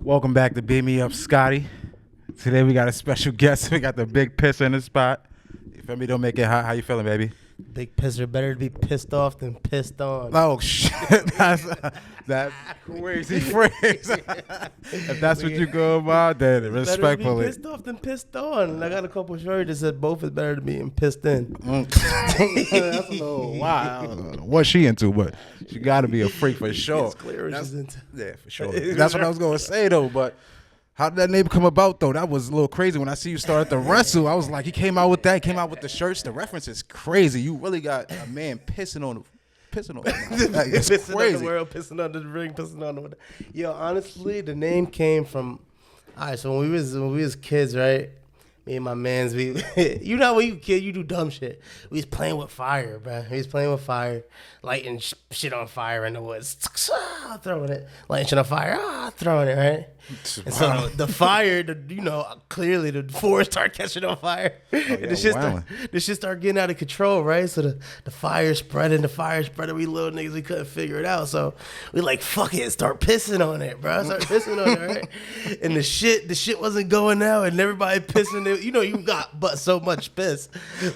Welcome back to Beat Me Up, Scotty. Today we got a special guest. We got the big pisser in the spot. You feel me? Don't make it hot. How you feeling, baby? Big pisser, better to be pissed off than pissed on. Oh shit! That's crazy phrase. If that's what you go about, then respectfully. Better to be pissed off than pissed on. And I got a couple of shorties that said both is better than being pissed in. That's a little wild. I don't know what she into, but she got to be a freak for sure. It's clear what she's into. Yeah, for sure. That's what I was gonna say though, but. How did that name come about, though? That was a little crazy. When I see you start to wrestle, I was like, he came out with that. He came out with the shirts. The reference is crazy. You really got a man pissing on it's pissing crazy. on the world, pissing on the ring, pissing on the... Yo, honestly, the name came from... All right, so when we was kids, right? Me and my mans, you know when you kid, you do dumb shit. We was playing with fire, bro. We was playing with fire, lighting shit on fire in the woods. Throwing it. Lighting shit on fire, throwing it, right? And so the fire, clearly the forest started catching on fire. And the shit started getting out of control, right? So the fire spreading. We little niggas, we couldn't figure it out. So we like, fuck it, start pissing on it, bro. Start pissing on it, right? And the shit wasn't going out, and everybody pissing it. You know, you got but so much piss.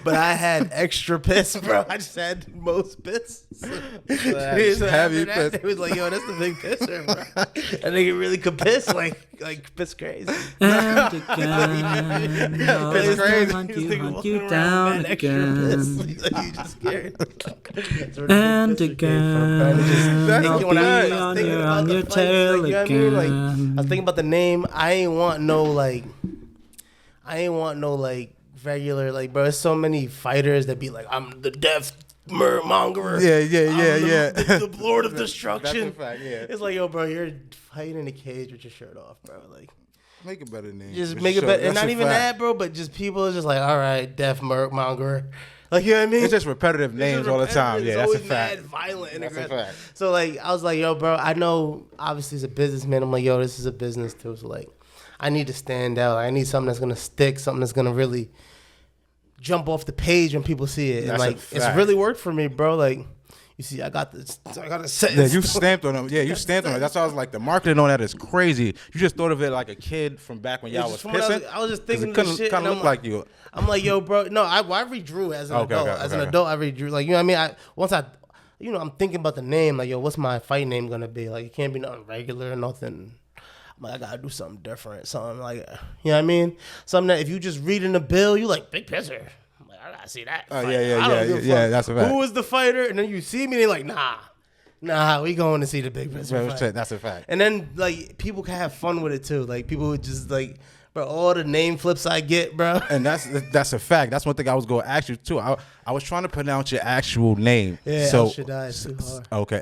But I had extra piss, bro. I just had most piss. So heavy piss. It was like, yo, that's the big pisser, bro. I think it really could piss like piss crazy. And again, Piss crazy. hunt you down again. You just scared. And again, That's I'll when be I was on your tail like, you know what I mean? again. Like, I was thinking about the name. I ain't want no regular, like, bro, there's so many fighters that be like, I'm the death mongerer. Yeah. The Lord of Destruction. That's a fact, yeah. It's like, yo, bro, you're fighting in a cage with your shirt off, bro. Like, Make a better name. just make it better. And not even that, bro, but just people are just like, all right, death mongerer. Like, you know what I mean? It's just repetitive names all the time. Yeah, that's a fact. Mad, violent, and That's a aggressive. fact. So, like, I was like, yo, bro, I know, obviously, as a businessman, I'm like, yo, this is a business, too. So, like, I need to stand out. I need something that's going to stick, something that's going to really jump off the page when people see it. That's and, like, it's really worked for me, bro. Like, you see, I got a sentence. Yeah, you stamped on them. Yeah, you stamped on it. That's why I was like, the marketing on that is crazy. You just thought of it like a kid from back when y'all was pissing. I was just thinking it this shit. Kind of look like you. I'm like, yo, bro. No, I redrew as an adult. As an adult, I redrew. Like, you know what I mean? I'm thinking about the name. Like, yo, what's my fight name going to be? Like, it can't be nothing regular or nothing. I'm like, I got to do something different. Something like, you know what I mean? Something that if you just read in the bill, you like, big pisser. I'm like, I got to see that. Oh, yeah, that's a fact. Who was the fighter? And then you see me, and they're like, nah, we going to see the big pisser fight. That's a fact. And then, like, people can have fun with it, too. Like, people would just, like, bro, all the name flips I get, bro. And that's a fact. That's one thing I was going to ask you, too. I was trying to pronounce your actual name. Yeah, so, El Shaddai is too hard. Okay.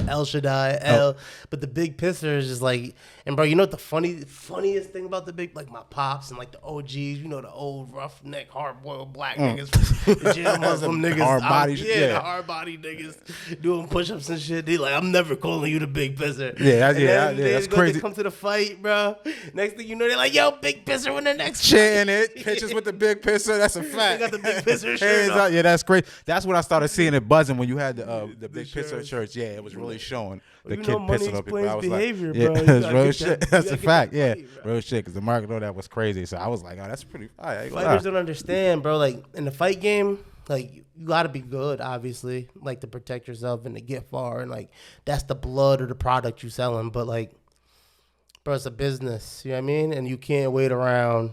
El Shaddai, But the big pisser is just like, and bro, you know what the funniest thing about the big, like my pops and like the OGs, you know, the old roughneck, hard-boiled black niggas, the jail Muslim niggas. Hard body, the hard body niggas doing push-ups and shit. They like, I'm never calling you the big pisser. That's crazy. They come to the fight, bro. Next thing you know, they're like, yo, big pisser in the next Chanting it, pictures with the big pisser. That's a fact. They got the big pisser shirt on. Yeah, that's great. That's when I started seeing it buzzing when you had the big pisser shirts. Yeah, it was really showing the kid pissing on people. I was behavior, like, bro. yeah, it's real shit. That's a fact. Yeah, money, real shit. Because the market on that was crazy. So I was like, oh, that's pretty fire. Fighters don't understand, bro. Like in the fight game, like you gotta be good, obviously, like to protect yourself and to get far, and like that's the blood or the product you selling. But like, bro, it's a business. You know what I mean? And you can't wait around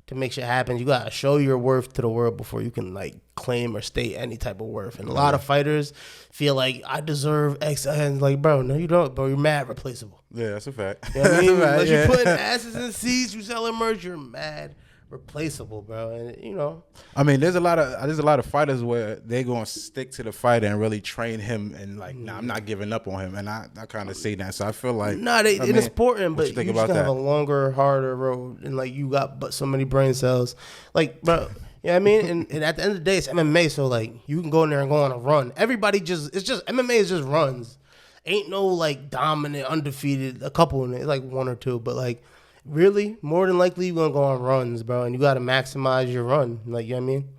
to make shit happen. You gotta show your worth to the world before you can like claim or state any type of worth. And a lot of fighters feel like I deserve X, and like, bro, no, you don't, bro. You're mad replaceable. Yeah, that's a fact. You know what I mean? Unless yeah. you putting asses in seats, you selling merch, you're mad replaceable, bro. And you know, I mean, there's a lot of fighters where they gonna stick to the fighter and really train him and like, nah, I'm not giving up on him. And I kind of see that. So I feel like it's important, but you just about gonna have a longer, harder road, and like you got but so many brain cells, like, bro. You know what I mean? And at the end of the day, it's MMA, so like you can go in there and go on a run. Everybody it's just MMA is just runs. Ain't no like dominant, undefeated. A couple in it, like one or two, but like really, more than likely you're gonna go on runs, bro, and you gotta maximize your run. Like, you know what I mean?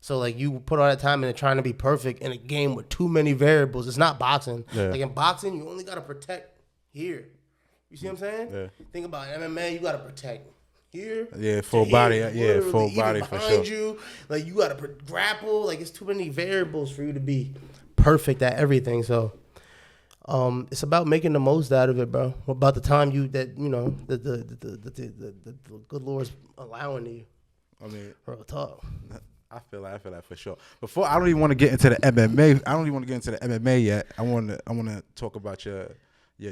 So like you put all that time into trying to be perfect in a game with too many variables. It's not boxing. Yeah. Like in boxing, you only gotta protect here. You see what I'm saying? Yeah. Think about it. MMA, you gotta protect here. Yeah, full to body. here, Yeah, literally, full even body for behind sure. you, like you gotta grapple. Like it's too many variables for you to be perfect at everything. So, it's about making the most out of it, bro. About the time the good Lord's allowing you. I mean, Real talk. I feel that for sure. Before I don't even want to get into the MMA. I don't even want to get into the MMA yet. I want to talk about your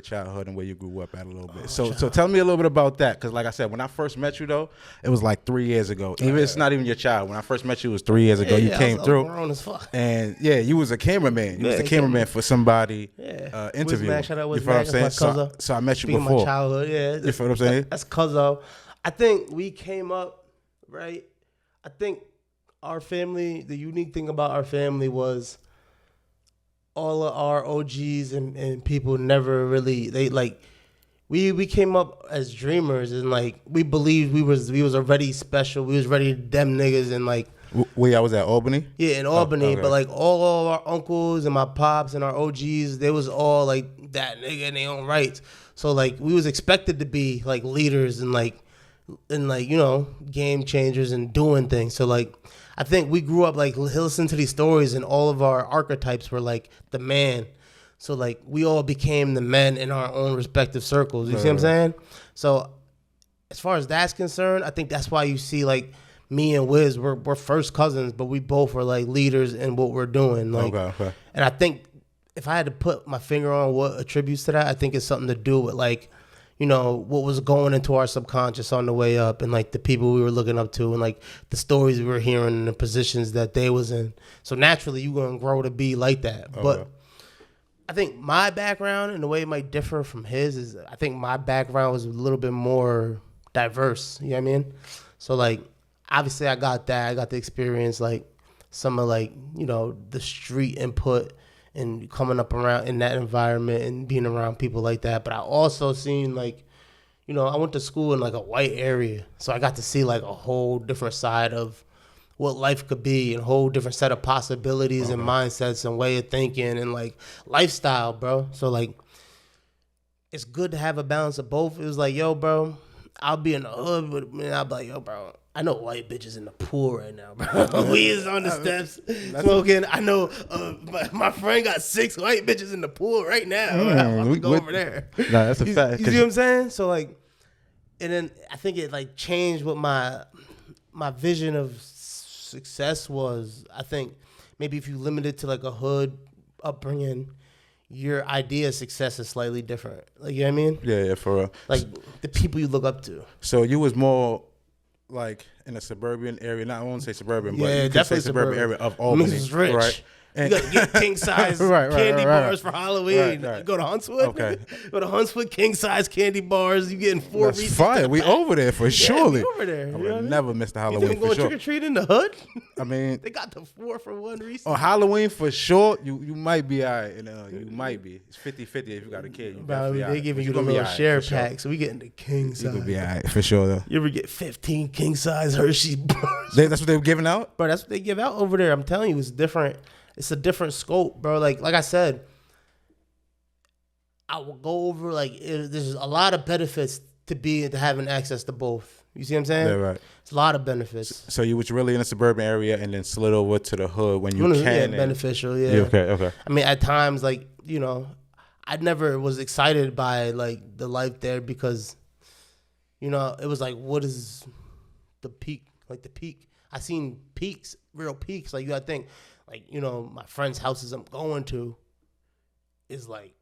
childhood and where you grew up at a little bit. So tell me a little bit about that, because like I said, when I first met you though, it was like 3 years ago. Even it's not even your child. When I first met you, it was 3 years ago. You came through, grown as fuck. and you was a cameraman. You was a cameraman for somebody interview. Wizman, shout out You feel what I'm saying? So I met you Speaking of before. my childhood, yeah. You feel what I'm saying? That's Cuzzo. I think we came up, right? I think our family, the unique thing about our family was all of our OGs and people never really, we came up as dreamers, and like we believed we was already special. We was ready to them niggas, and like I was at Albany. yeah, in Albany, okay. but like all of our uncles and my pops and our OGs, they was all like that nigga in their own rights. So like we was expected to be like leaders and you know, game changers and doing things. So like I think we grew up like listening to these stories, and all of our archetypes were like the man. So like we all became the men in our own respective circles. You see what I'm saying? So as far as that's concerned, I think that's why you see like me and Wiz, we're first cousins, but we both were like leaders in what we're doing. Like, Okay. And I think if I had to put my finger on what attributes to that, I think it's something to do with like, you know, what was going into our subconscious on the way up, and like the people we were looking up to, and like the stories we were hearing and the positions that they was in. So naturally you're going to grow to be like that. Okay. But I think my background and the way it might differ from his is I think my background was a little bit more diverse. You know what I mean? So like, obviously I got that. I got the experience, like some of like, you know, the street input and coming up around in that environment and being around people like that. But I also seen like, you know, I went to school in like a white area. So I got to see like a whole different side of what life could be, and a whole different set of possibilities and mindsets and way of thinking and like lifestyle, bro. So like, it's good to have a balance of both. It was like, yo, bro, I'll be in the hood, but man, I'll be like, yo, bro, I know white bitches in the pool right now, bro. We is on the steps smoking. I know my friend got 6 white bitches in the pool right now. I'm about to go over there. Nah, that's a fact. You see what I'm saying? So like, and then I think it like changed what my vision of success was. I think maybe if you limit it to like a hood upbringing, your idea of success is slightly different. Like, you know what I mean? Yeah, for real. Like the people you look up to. So you was more like in a suburban area. Not I won't say suburban, but you could say suburban area of Albany, Niggas is rich. right? You gotta get king size candy bars for Halloween. Right. You go to Huntswood. Okay. Go to Huntswood, king size candy bars. You getting 4 That's Reese's. fire. We over there for surely. We over there. I You know would what I mean? never miss the You Halloween think for going sure. trick or treat in the hood? I mean, They got the 4-for-1 Reese's. on Halloween for sure, you might be all right. You might be. It's 50-50 if you got a kid. You Bro, definitely they all right. giving But you the gonna be little all right, share for sure. pack, so we getting the king You size. gonna be all right for sure though. You ever get 15 king size Hershey bars? That's what they were giving out. Bro, that's what they give out over there. I'm telling you, it's different. It's a different scope, bro. Like I said, I will go over there's a lot of benefits to having access to both. You see what I'm saying? Yeah, right. It's a lot of benefits. So you was really in a suburban area and then slid over to the hood when you Yeah, can. and- beneficial. Yeah. Yeah, okay. I mean, at times, like, you know, I never was excited by like the life there because, you know, it was like, what is the peak? Like the peak. I seen peaks, real peaks. Like you gotta think, like, you know, my friends' houses I'm going to is like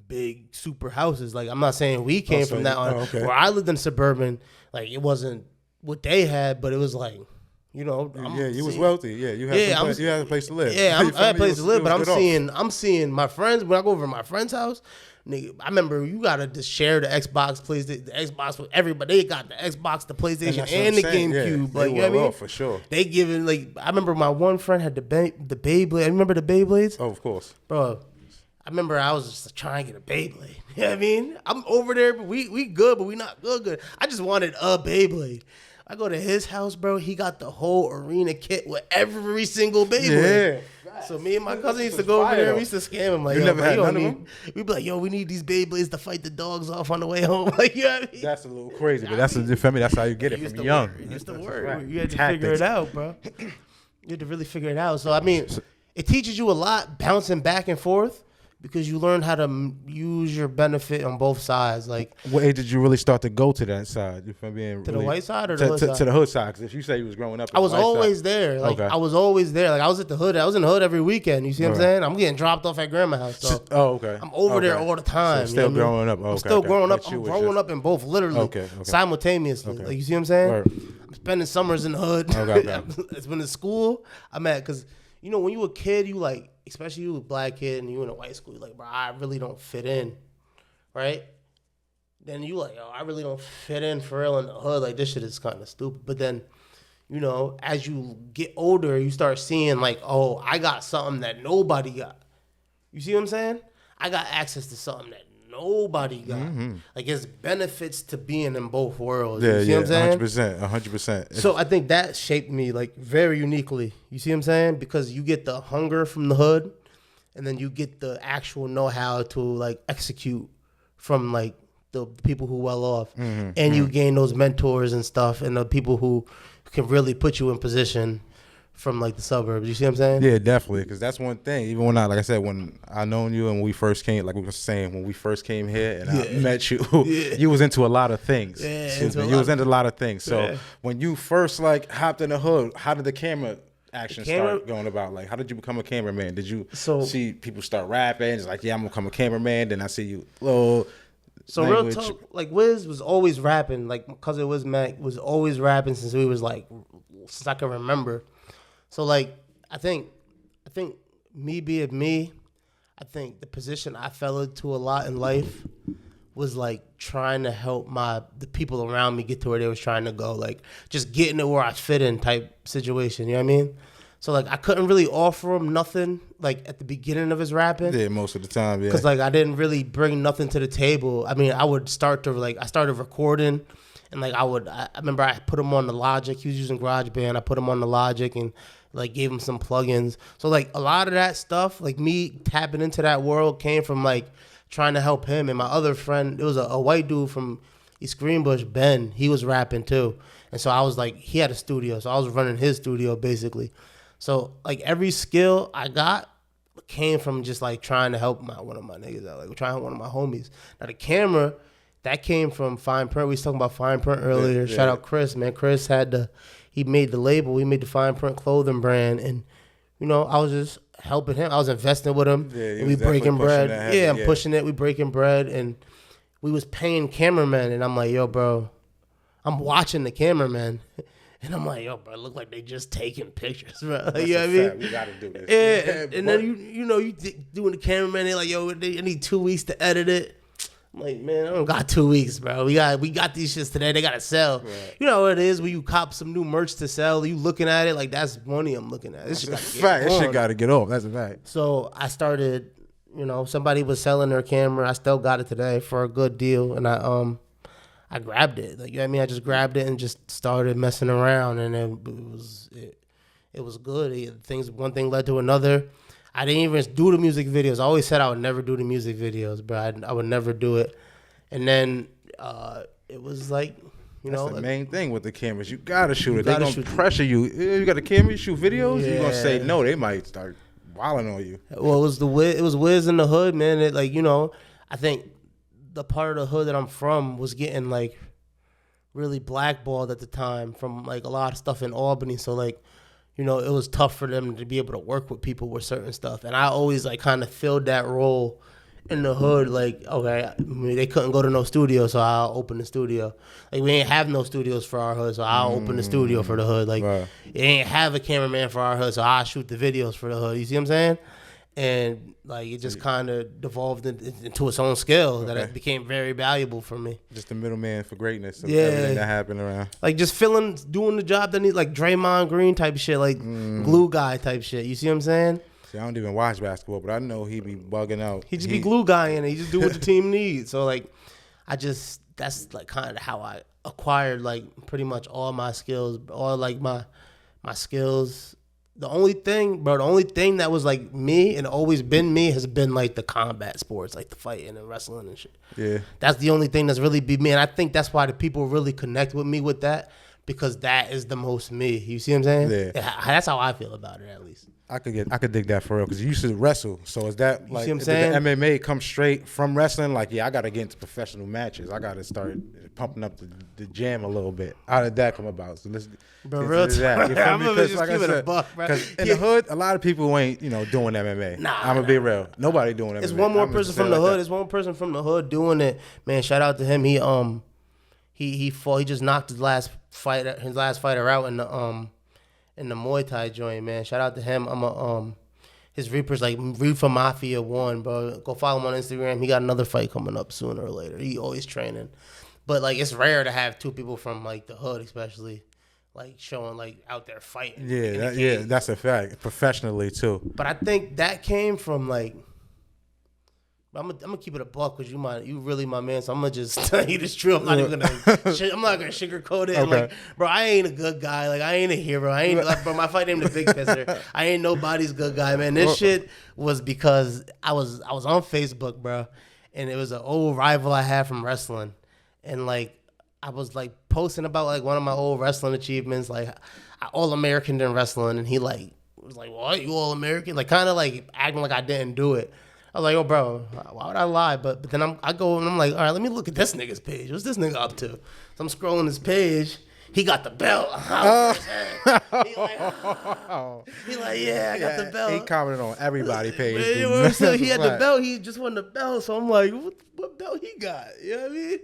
big super houses. Like I'm not saying we came from that on where I lived in suburban. Like it wasn't what they had, but it was like, you know, you was wealthy. Yeah, you had you had a place to live. Yeah, I had a place to live, but it was good off. I'm seeing my friends when I go over to my friend's house. Nigga, I remember you gotta just share the Xbox, PlayStation, the Xbox with everybody. They got the Xbox, the PlayStation, and the GameCube. Yeah, like, you know what I mean? For sure. They giving like I remember my one friend had the Beyblade. I remember the Beyblades, Oh, of course. bro. I remember I was just trying to get a Beyblade. You know what I mean? I'm over there, but we good, but we not good. I just wanted a Beyblade. I go to his house, bro. He got the whole arena kit with every single Beyblade. Yeah. So me and my cousin used to go over there. We used to scam him. Like, you never had none of them? We'd be like, yo, we need these Beyblades to fight the dogs off on the way home. Like, you know what I mean? That's a little crazy, but that's how you get it from young. It's the word. You had to figure it out, bro. You had to really figure it out. So I mean, it teaches you a lot, bouncing back and forth. Because you learn how to use your benefit on both sides. Like, what age did you really start to go to that side? You feel being to the white side or the hood side? To the hood side. Because if you say you was growing up, I was always there. Like, I was always there. Like, I was at the hood. I was in the hood every weekend. You see what I'm saying? I'm getting dropped off at grandma's house. So okay. I'm over there all the time. So still growing up. I'm still growing up. I'm growing up in both, literally, simultaneously. Like, you see what I'm saying? I'm spending summers in the hood. It's when in school, I'm at, because, you know, when you a kid, you like, especially you a black kid and you in a white school, you're like, bro, I really don't fit in, right? Then you like, yo, I really don't fit in for real in the hood. Like, this shit is kind of stupid. But then, you know, as you get older, you start seeing like, oh, I got something that nobody got. You see what I'm saying? I got access to something that nobody got. Like, it's benefits to being in both worlds. Yeah, you see what I'm saying? 100%. So I think that shaped me like very uniquely. You see what I'm saying? Because you get the hunger from the hood, and then you get the actual know-how to like execute from like the people who well off, and you gain those mentors and stuff, and the people who can really put you in position from like the suburbs. You see what I'm saying? Yeah, definitely. Because that's one thing. Even when like I said, when I known you and when we first came, like we were saying, when we first came here and I met you, you was into a lot of things. Yeah, you was into a lot of things. So when you first like hopped in the hood, how did the camera action start going about? Like, how did you become a cameraman? Did you see people start rapping? It's like, yeah, I'm gonna become a cameraman. Then I see you So language. Real talk, like Wiz was always rapping. Like, my cousin Wiz Mac was always rapping since I can remember. So like, I think me being me, I think the position I fell into a lot in life was like trying to help the people around me get to where they was trying to go. Like, just getting to where I fit in type situation. You know what I mean? So like, I couldn't really offer him nothing like at the beginning of his rapping. Yeah, most of the time, yeah. Because like, I didn't really bring nothing to the table. I mean, I started recording, and like I remember I put him on the Logic. He was using GarageBand. I put him on the Logic and like gave him some plugins. So like, a lot of that stuff, like me tapping into that world, came from like trying to help him. And my other friend, it was a white dude from East Greenbush, Ben. He was rapping too. And so I was like, he had a studio, so I was running his studio basically. So like, every skill I got came from just like trying to help one of my niggas out, like trying to help one of my homies. Now the camera, that came from Fine Print. We was talking about Fine Print earlier. Yeah. Shout out Chris, man. Chris he made the label. We made the Fine Print clothing brand, and you know, I was just helping him. I was investing with him. Yeah, and we breaking bread. I'm pushing it. We breaking bread, and we was paying cameramen. And I'm like, yo, bro, I'm watching the cameraman. And I'm like, yo, bro, it look like they just taking pictures, bro. You know what I mean? We gotta do this. Yeah, and then you doing the cameraman. They like, yo, I need 2 weeks to edit it. I'm like, man, I don't got 2 weeks, bro. We got these shits today. They gotta sell. Right. You know what it is when you cop some new merch to sell. You looking at it like, that's money I'm looking at. This shit gotta get off. That's a fact. So I started. Somebody was selling their camera. I still got it today for a good deal, and I grabbed it. Like, you know what I mean? I just grabbed it and just started messing around, and it was good. One thing led to another. I didn't even do the music videos. I always said I would never do the music videos, but I would never do it. And then it was like, that's the main thing with the cameras. You gotta shoot it. They're gonna pressure you. You got a camera, you shoot videos. Yeah. You're gonna say no. They might start wilding on you. Well, it was Wiz in the hood, man. I think the part of the hood that I'm from was getting like really blackballed at the time from like a lot of stuff in Albany. So like, it was tough for them to be able to work with people with certain stuff. And I always like kind of filled that role in the hood. Like, okay, they couldn't go to no studio, so I'll open the studio. Like, we ain't have no studios for our hood, so I'll open the studio for the hood. Like, They ain't have a cameraman for our hood, so I'll shoot the videos for the hood. You see what I'm saying? And like, it just kind of devolved into its own scale that it became very valuable for me. Just the middleman for greatness of everything that happened around. Like, just doing the job that needs, like Draymond Green type shit, like glue guy type shit. You see what I'm saying? See, I don't even watch basketball, but I know he be bugging out. He just be glue guy in it. He just do what the team needs. So like, that's like kind of how I acquired like pretty much all my skills, all like my skills. The only thing that was like me and always been me has been like the combat sports, like the fighting and wrestling and shit. Yeah. That's the only thing that's really be me. And I think that's why the people really connect with me with that, because that is the most me. You see what I'm saying? Yeah. That's how I feel about it, at least. I could dig that for real, because you used to wrestle. So is that like see what I'm did saying? the MMA come straight from wrestling? Like, yeah, I got to get into professional matches. I got to start pumping up the gym a little bit. How did that come about? So let's But get real into that. You feel I'm me? gonna 'Cause just like I keep it a said, buck, bro. 'cause in the hood, a lot of people ain't doing MMA. Nah, I'm gonna be real. Nobody doing MMA. It's one more I'm gonna person say it from the like hood. that. It's one person from the hood doing it. Man, shout out to him. He fought. He just knocked his last fighter out in the Muay Thai joint. Man, shout out to him. His Reaper's like Reaper Mafia 1, bro. Go follow him on Instagram. He got another fight coming up sooner or later. He always training. But like it's rare to have two people from like the hood, especially like showing like out there fighting. Yeah, that's a fact. Professionally too. But I think that came from like I'm gonna keep it a buck because you really my man. So I'm gonna just tell you this truth. I'm not even gonna sugarcoat it. Okay. Like, bro, I ain't a good guy. Like I ain't a hero. I ain't like, bro. My fight named the Big Pisser. I ain't nobody's good guy, man. This shit was because I was on Facebook, bro, and it was an old rival I had from wrestling, and like I was like posting about like one of my old wrestling achievements, like All American in wrestling, and he like was like, "What, you All American?" Like kind of like acting like I didn't do it. I was like, "Oh, bro, why would I lie?" But then I go and I'm like, "All right, let me look at this nigga's page. What's this nigga up to?" So I'm scrolling his page. He got the belt. He like, yeah, I got the belt. He commented on everybody's page. He had the belt. He just won the belt. So I'm like, what belt he got? You know what I mean?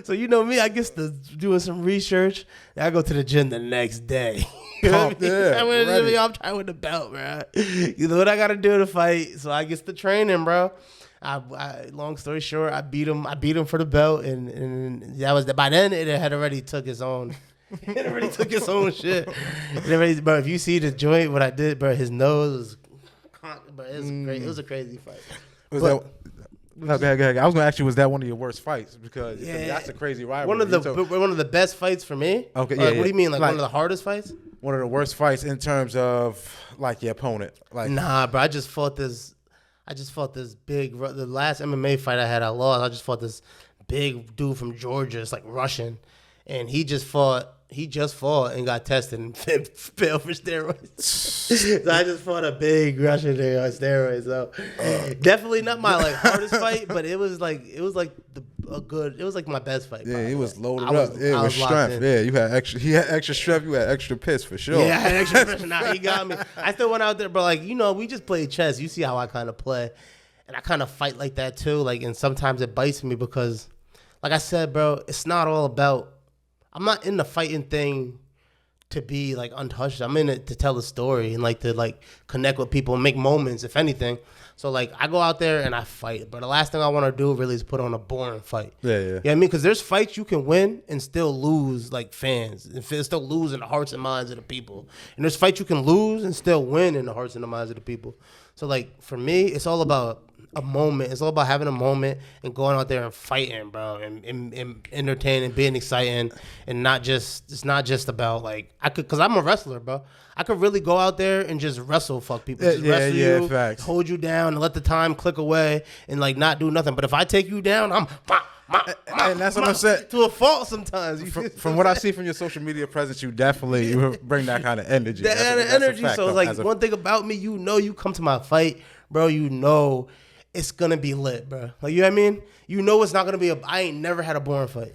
So you know me, I guess doing some research. I go to the gym the next day. You know what I mean? Yeah, I went to the ready. gym, I'm trying with the belt, bro. You know what I got to do to fight? So I get the training, bro. I long story short, I beat him for the belt, and that was by then it had already took its own. It already took its own shit. Bro, if you see the joint, what I did, bro, his nose was, bro, it was crazy. It was a crazy fight. Go ahead. I was gonna ask you, was that one of your worst fights? Because that's a crazy rivalry. One of the best fights for me. Okay, What do you mean, like one of the hardest fights? One of the worst fights in terms of like your opponent. Like, Nah, bro, I just fought this big. The last MMA fight I had, I lost. I just fought this big dude from Georgia. It's like Russian, and he just fought and got tested and failed for steroids. So I just fought a big Russian dude on steroids. So definitely not my like hardest fight, but it was like my best fight. yeah, he was loaded I up. Yeah, with strength. Yeah, you had extra. He had extra strength. You had extra piss for sure. Yeah, I had extra pressure. Nah, he got me. I still went out there, but like, we just played chess. You see how I kind of play. And I kind of fight like that too. Like, and sometimes it bites me because, like I said, bro, it's not all about, I'm not in the fighting thing to be like untouched. I'm in it to tell a story and like to like connect with people and make moments, if anything. So like I go out there and I fight, but the last thing I want to do really is put on a boring fight. Yeah. You know what I mean? Because there's fights you can win and still lose like fans, and still lose in the hearts and minds of the people. And there's fights you can lose and still win in the hearts and the minds of the people. So like for me, it's all about a moment. It's all about having a moment and going out there and fighting, bro, and entertaining, being exciting, and it's not just about like because I'm a wrestler, bro. I could really go out there and just wrestle fuck people. Just wrestle you, facts. hold you down, and let the time click away and like not do nothing. But if I take you down, and that's what I'm saying. To a fault sometimes. From what I see from your social media presence, you definitely bring that kind of energy. That kind of energy. So it's like one thing about me, you come to my fight, bro, it's gonna be lit, bro. Like, you know what I mean? It's not gonna be I ain't never had a boring fight.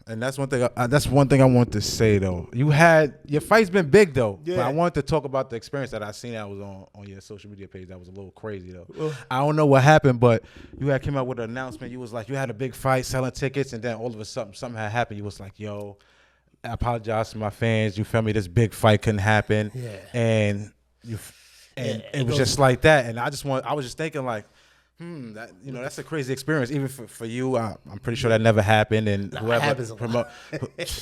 And that's one thing. That's one thing I want to say though. Your fight's been big though. Yeah. But I wanted to talk about the experience that I seen that was on your social media page. That was a little crazy though. I don't know what happened, but you had came out with an announcement. You was like, you had a big fight, selling tickets, and then all of a sudden something had happened. You was like, yo, I apologize to my fans. You feel me? This big fight couldn't happen. Yeah. And it was just like that. And I was just thinking like, that's a crazy experience, even for you. I'm pretty sure that never happened, and whoever happens a lot.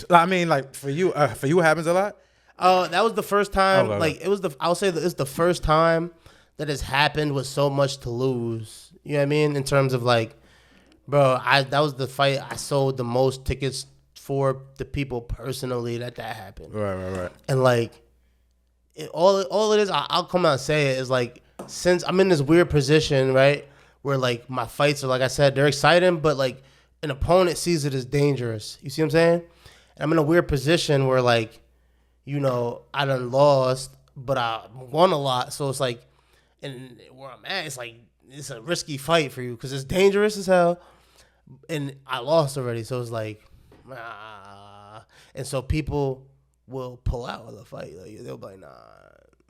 I mean, like for you, it happens a lot. That was the first time. Okay. Like I'll say that it's the first time that has happened with so much to lose. You know what I mean? In terms of like Bro, that was the fight I sold the most tickets for the people personally that happened. Right. And like, all it is, I'll come out and say it, is like, since I'm in this weird position, right, where like my fights are, like I said, they're exciting, but like an opponent sees it as dangerous. You see what I'm saying? And I'm in a weird position where like, you know, I done lost, but I won a lot. So it's like, and where I'm at, it's like, it's a risky fight for you because it's dangerous as hell. And I lost already, so it's like, and so people will pull out of the fight. Like, they'll be like, nah,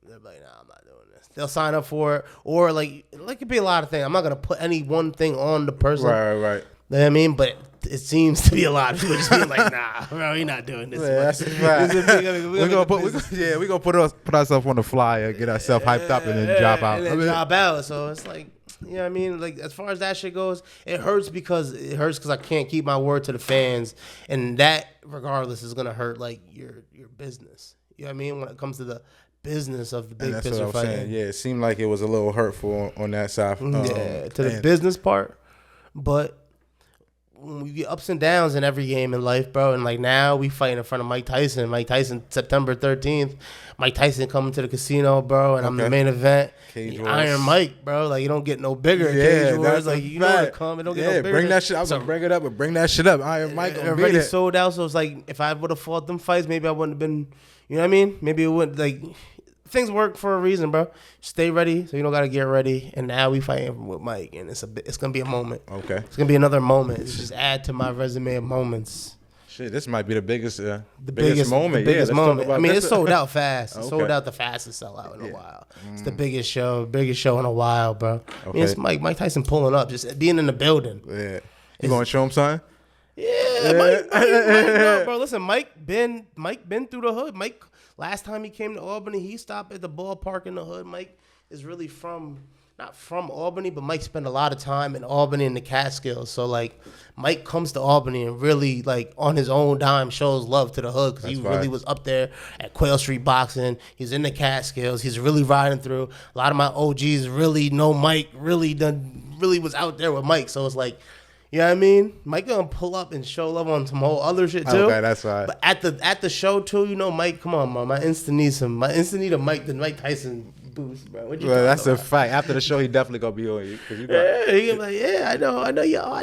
I'm not doing this. They'll sign up for it, or like it could be a lot of things. I'm not gonna put any one thing on the person. Right. You know what I mean? But it seems to be a lot of people just being like, nah, bro, you're not doing this. Yeah, that's right. We're gonna put ourselves on the flyer, get ourselves hyped up, and then drop out. And then drop out. So it's like, you know what I mean? Like, as far as that shit goes, it hurts because I can't keep my word to the fans, and that, regardless, is gonna hurt like your business. You know what I mean? When it comes to the business of the big picture fighting. Yeah, it seemed like it was a little hurtful on that side. The business part, but when we get ups and downs in every game in life, bro, and like now we fighting in front of Mike Tyson. Mike Tyson, September 13th. Mike Tyson coming to the casino, bro, and I'm the main event. Iron Mike, bro. Like, you don't get no bigger. Cage Wars, like, you know, it come. It don't get no bigger. Bring that shit. I was gonna bring it up, but bring that shit up. Iron Mike already sold out. So it's like, if I would have fought them fights, maybe I wouldn't have been. You know what I mean? Maybe it wouldn't, like. Things work for a reason, bro. Stay ready, so you don't gotta get ready. And now we fighting with Mike, and it's gonna be a moment. Okay, it's gonna be another moment. It's just add to my resume of moments. Shit, this might be the biggest moment. The biggest moment. I mean, it's sold out fast. It sold out the fastest sellout in a while. It's the biggest show in a while, bro. Okay. I mean, it's Mike Tyson pulling up, just being in the building. Yeah, you gonna show him something? Yeah. Mike, bro. Listen, Mike been through the hood. Mike. Last time he came to Albany, he stopped at the ballpark in the hood. Mike is really not from Albany, but Mike spent a lot of time in Albany in the Catskills. So, like, Mike comes to Albany and really, like, on his own dime shows love to the hood because he really was up there at Quail Street Boxing. He's in the Catskills. He's really riding through. A lot of my OGs really know Mike, really was out there with Mike. So it's like, you know what I mean? Mike gonna pull up and show love on some whole other shit too. Okay, that's right. But at the show too, you know, Mike, come on, man. I instant need a Mike Tyson boost, bro. What you that's about? A fact. After the show, he definitely gonna be on you. He gonna be like, yeah, I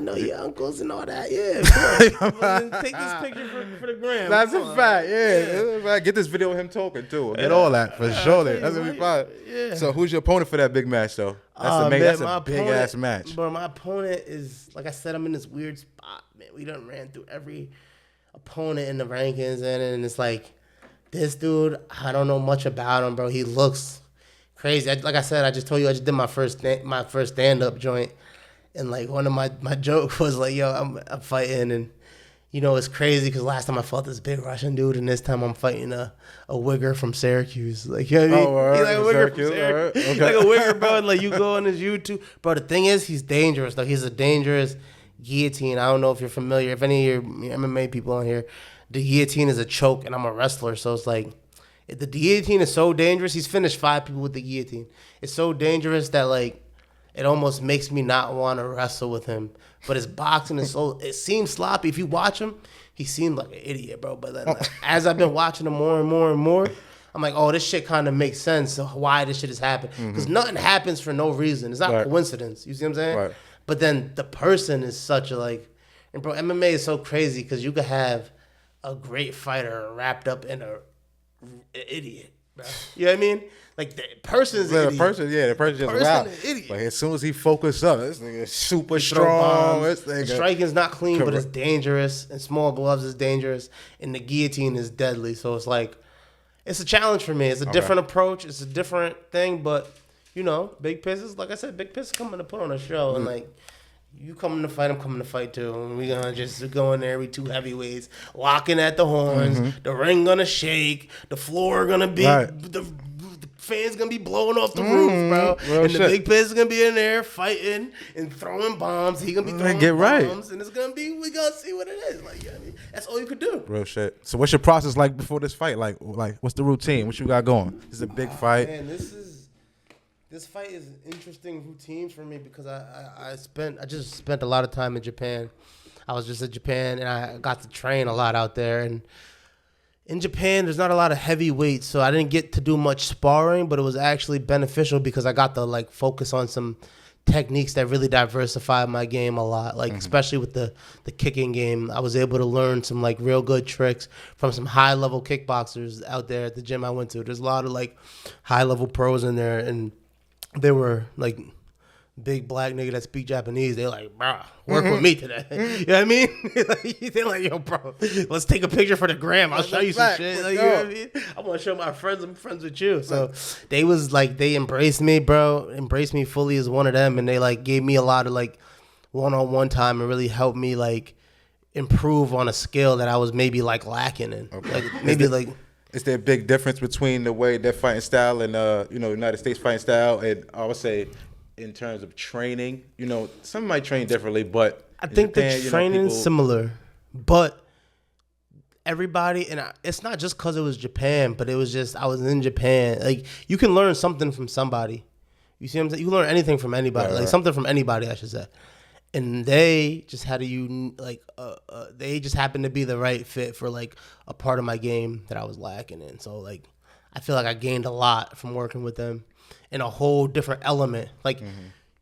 know your uncles and all that. Yeah, come on. Take this picture for the gram. That's a fact. Yeah. Get this video of him talking too. Get all that for sure. That's gonna be fine. Yeah. So who's your opponent for that big match though? That's a big ass match. Bro, my opponent is, like I said, I'm in this weird spot, man. We done ran through every opponent in the rankings, and it's like, this dude, I don't know much about him, bro. He looks crazy. Like I said, I just told you I just did my first stand up joint, and like one of my joke was like, yo, I'm fighting, and you know, it's crazy because last time I fought this big Russian dude, and this time I'm fighting a wigger from Syracuse. Like, you know what I mean? He's like a wigger from Syracuse. Okay. Like a wigger, bro. And like, you go on his YouTube. Bro, the thing is, he's dangerous, though. He's a dangerous guillotine. I don't know if you're familiar. If any of your MMA people on here, the guillotine is a choke, and I'm a wrestler. So it's like, the guillotine is so dangerous. He's finished 5 people with the guillotine. It's so dangerous that, like, it almost makes me not want to wrestle with him. But his boxing is it seems sloppy. If you watch him, he seemed like an idiot, bro. But then, as I've been watching him more and more and more, I'm like, oh, this shit kind of makes sense of why this shit has happened. Because nothing happens for no reason. It's not coincidence. You see what I'm saying? Right. But then the person is such a, like, and bro, MMA is so crazy because you could have a great fighter wrapped up in an idiot, bro. You know what I mean? Like, the person's an idiot. The person just wow. Like, as soon as he focused up, this nigga is super strong. The striking's not clean, but it's dangerous. And small gloves is dangerous. And the guillotine is deadly. So it's like, it's a challenge for me. It's a different approach. It's a different thing. But, you know, Big Piss is, like I said, Big Piss is coming to put on a show. And, like, you coming to fight, I'm coming to fight too. And we gonna just go in there, we 2 heavyweights, locking at the horns. The ring gonna shake. The floor gonna be... The fans gonna be blowing off the roof, bro. And the Big Piss is gonna be in there fighting and throwing bombs. He gonna be throwing bombs, and it's gonna be. We gonna see what it is. Like, you know what I mean? That's all you could do. Real shit. So, what's your process like before this fight? Like, what's the routine? What you got going? This is a big fight. Man, this is This fight is an interesting routine for me because I just spent a lot of time in Japan. I was just in Japan and I got to train a lot out there. And in Japan, there's not a lot of heavy weights, so I didn't get to do much sparring, but it was actually beneficial because I got to like focus on some techniques that really diversify my game a lot. Like especially with the kicking game, I was able to learn some like real good tricks from some high level kickboxers out there at the gym I went to. There's a lot of like high level pros in there, and they were like big black nigga that speak Japanese. They're like, bro, work with me today. You know what I mean? They're like, yo, bro, let's take a picture for the gram. I'll show you some shit. Like, you know what I mean? I want to show my friends I'm friends with you. So they was like, they embraced me, bro, embraced me fully as one of them. And they like gave me a lot of like one-on-one time and really helped me like improve on a skill that I was maybe like lacking in. Okay. Like maybe like. Is there a big difference between the way they're fighting style and United States fighting style, and I would say in terms of training? Some might train differently, but I think Japan, the training is similar, but everybody, and it's not just because it was Japan, but it was just I was in Japan. Like you can learn something from somebody. You see what I'm saying? You can learn anything from anybody, like something from anybody, I should say. And they just had they just happened to be the right fit for like a part of my game that I was lacking in. So like, I feel like I gained a lot from working with them in a whole different element. Like,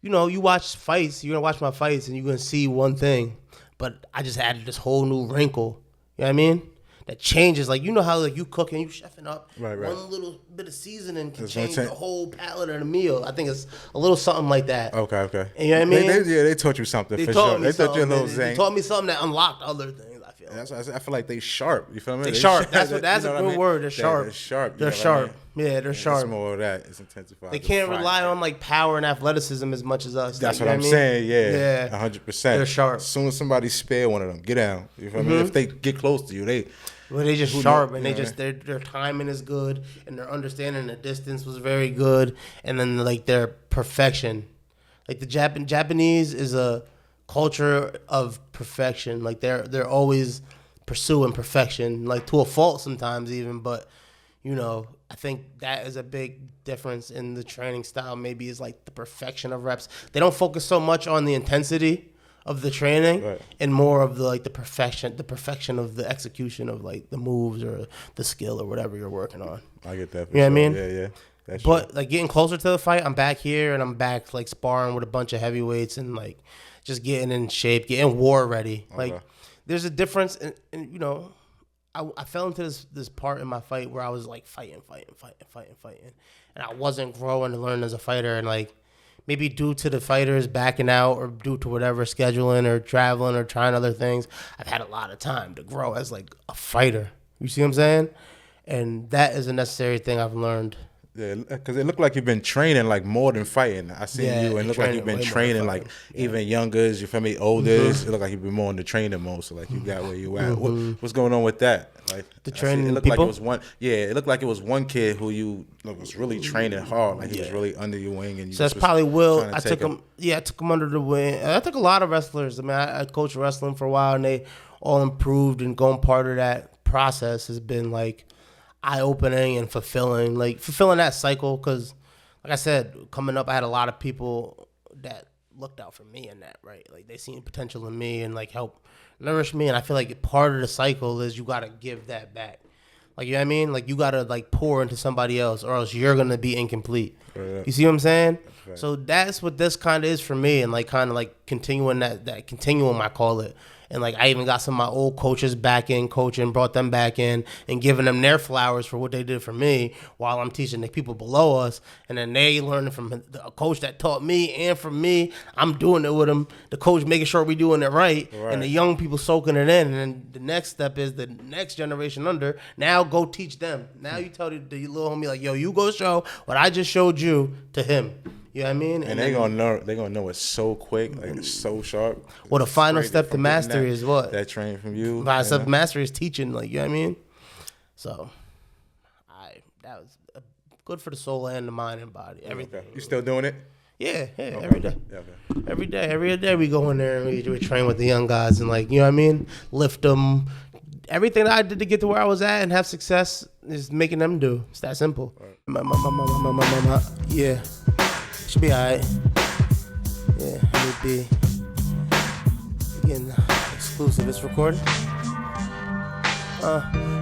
you watch fights, you're gonna watch my fights and you're gonna see one thing, but I just added this whole new wrinkle. You know what I mean? That changes. Like, how like you cooking, you chefing up, right. one little bit of seasoning can change the whole palate of the meal. I think it's a little something like that. Okay. And you know what I mean? They taught you something for sure. They taught you a little zing. They taught me something that unlocked other things, I feel. I feel like they sharp. You feel me? They sharp. That's a good word. They're sharp. They're sharp. They're sharp. Yeah, they're sharp. It's more of that. It's intensified. They can't rely on like power and athleticism as much as us. That's what I'm saying. Yeah. 100%. They're sharp. As soon as somebody spare one of them, get down. You feel me? If they get close to you, they just sharp, and their timing is good, and their understanding the distance was very good, and then like their perfection, like the Japanese is a culture of perfection. Like they're always pursuing perfection, like to a fault sometimes even, but I think that is a big difference in the training style. Maybe is like the perfection of reps. They don't focus so much on the intensity of the training, right, and more of the perfection of the execution of like the moves or the skill or whatever you're working on. I get that. You know what I mean? Yeah. That's but like getting closer to the fight, I'm back here and I'm back like sparring with a bunch of heavyweights and like just getting in shape, getting war ready. Okay. Like there's a difference in I fell into this part in my fight where I was like fighting, and I wasn't growing to learn as a fighter, and like maybe due to the fighters backing out or due to whatever scheduling or traveling or trying other things, I've had a lot of time to grow as like a fighter. You see what I'm saying? And that is a necessary thing I've learned. Yeah, because it looked like you've been training like more than fighting. I seen you, and it looked like you've been training like even youngers. You feel me? Olders. It looked like you've been more in the training mode. So like you got where you at. What's going on with that? Like the training. It looked people? like it was one. Yeah, it looked like it was one kid who you was really training hard. Like he was really under your wing, and you. So that's probably Will. I took him. Yeah, I took him under the wing. I took a lot of wrestlers. I mean, I coached wrestling for a while, and they all improved. And going part of that process has been like eye-opening and fulfilling that cycle, because like I said, coming up I had a lot of people that looked out for me in that, right? Like they seen potential in me and like help nourish me, and I feel like part of the cycle is you got to give that back. Like, you know what I mean? Like you got to like pour into somebody else or else you're going to be incomplete. Right. You see what I'm saying? Right. So that's what this kind of is for me, and like kind of like continuing that continuum, I call it. And like I even got some of my old coaches back in coaching, brought them back in and giving them their flowers for what they did for me while I'm teaching the people below us. And then they learning from a coach that taught me, and from me, I'm doing it with them. The coach making sure we doing it right. And the young people soaking it in. And then the next step is the next generation under. Now go teach them. Now you tell the little homie like, yo, you go show what I just showed you to him. You know what I mean? And they're gonna know it so quick, like it's so sharp. Well, the final step to mastery is what? That training from you. Final step to mastery is teaching, like, you know what I mean? So, that was good for the soul and the mind and body, everything. Okay. You still doing it? Yeah, every day. Yeah, okay. Every day we go in there and we train with the young guys and, like, you know what I mean? Lift them. Everything that I did to get to where I was at and have success is making them do. It's that simple. Right. Yeah. Should be alright. Yeah, let me be. Again, exclusive. It's recorded.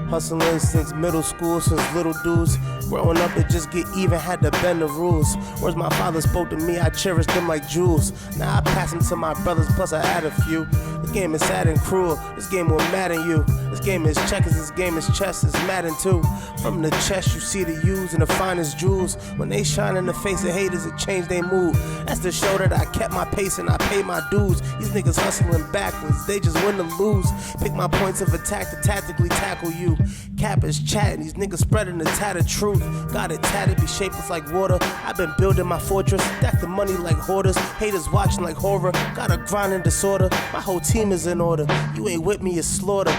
Hustling since middle school, since little dudes. Growing up to just get even, had to bend the rules. Words my father spoke to me, I cherished them like jewels. Now I pass them to my brothers, plus I add a few. This game is sad and cruel, this game will madden you. This game is checkers, this game is chess, it's Madden too. From the chest you see the U's and the finest jewels. When they shine in the face of haters, it changed they mood. That's to show that I kept my pace and I paid my dues. These niggas hustling backwards, they just win to lose. Pick my points of attack to tactically tackle you. Cap is chatting, these niggas spreading the tattered truth. Got it tatted, be shapeless like water. I've been building my fortress, stack the money like hoarders. Haters watching like horror, got a grinding disorder. My whole team is in order, you ain't with me, it's slaughter.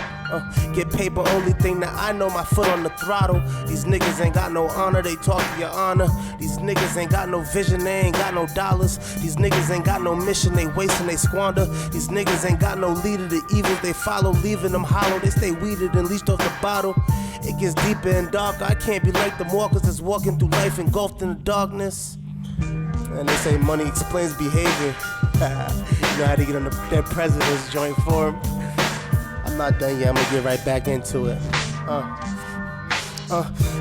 Get paper, only thing that I know, my foot on the throttle. These niggas ain't got no honor, they talk to your honor. These niggas ain't got no vision, they ain't got no dollars. These niggas ain't got no mission, they waste and they squander. These niggas ain't got no leader, the evils they follow, leaving them hollow. They stay weeded and leashed off the bottle. It gets deeper and darker, I can't be like them walkers that's walking through life engulfed in the darkness. And they say money explains behavior. You know how to get on their president's joint form. I'm not done yet, I'm gonna get right back into it.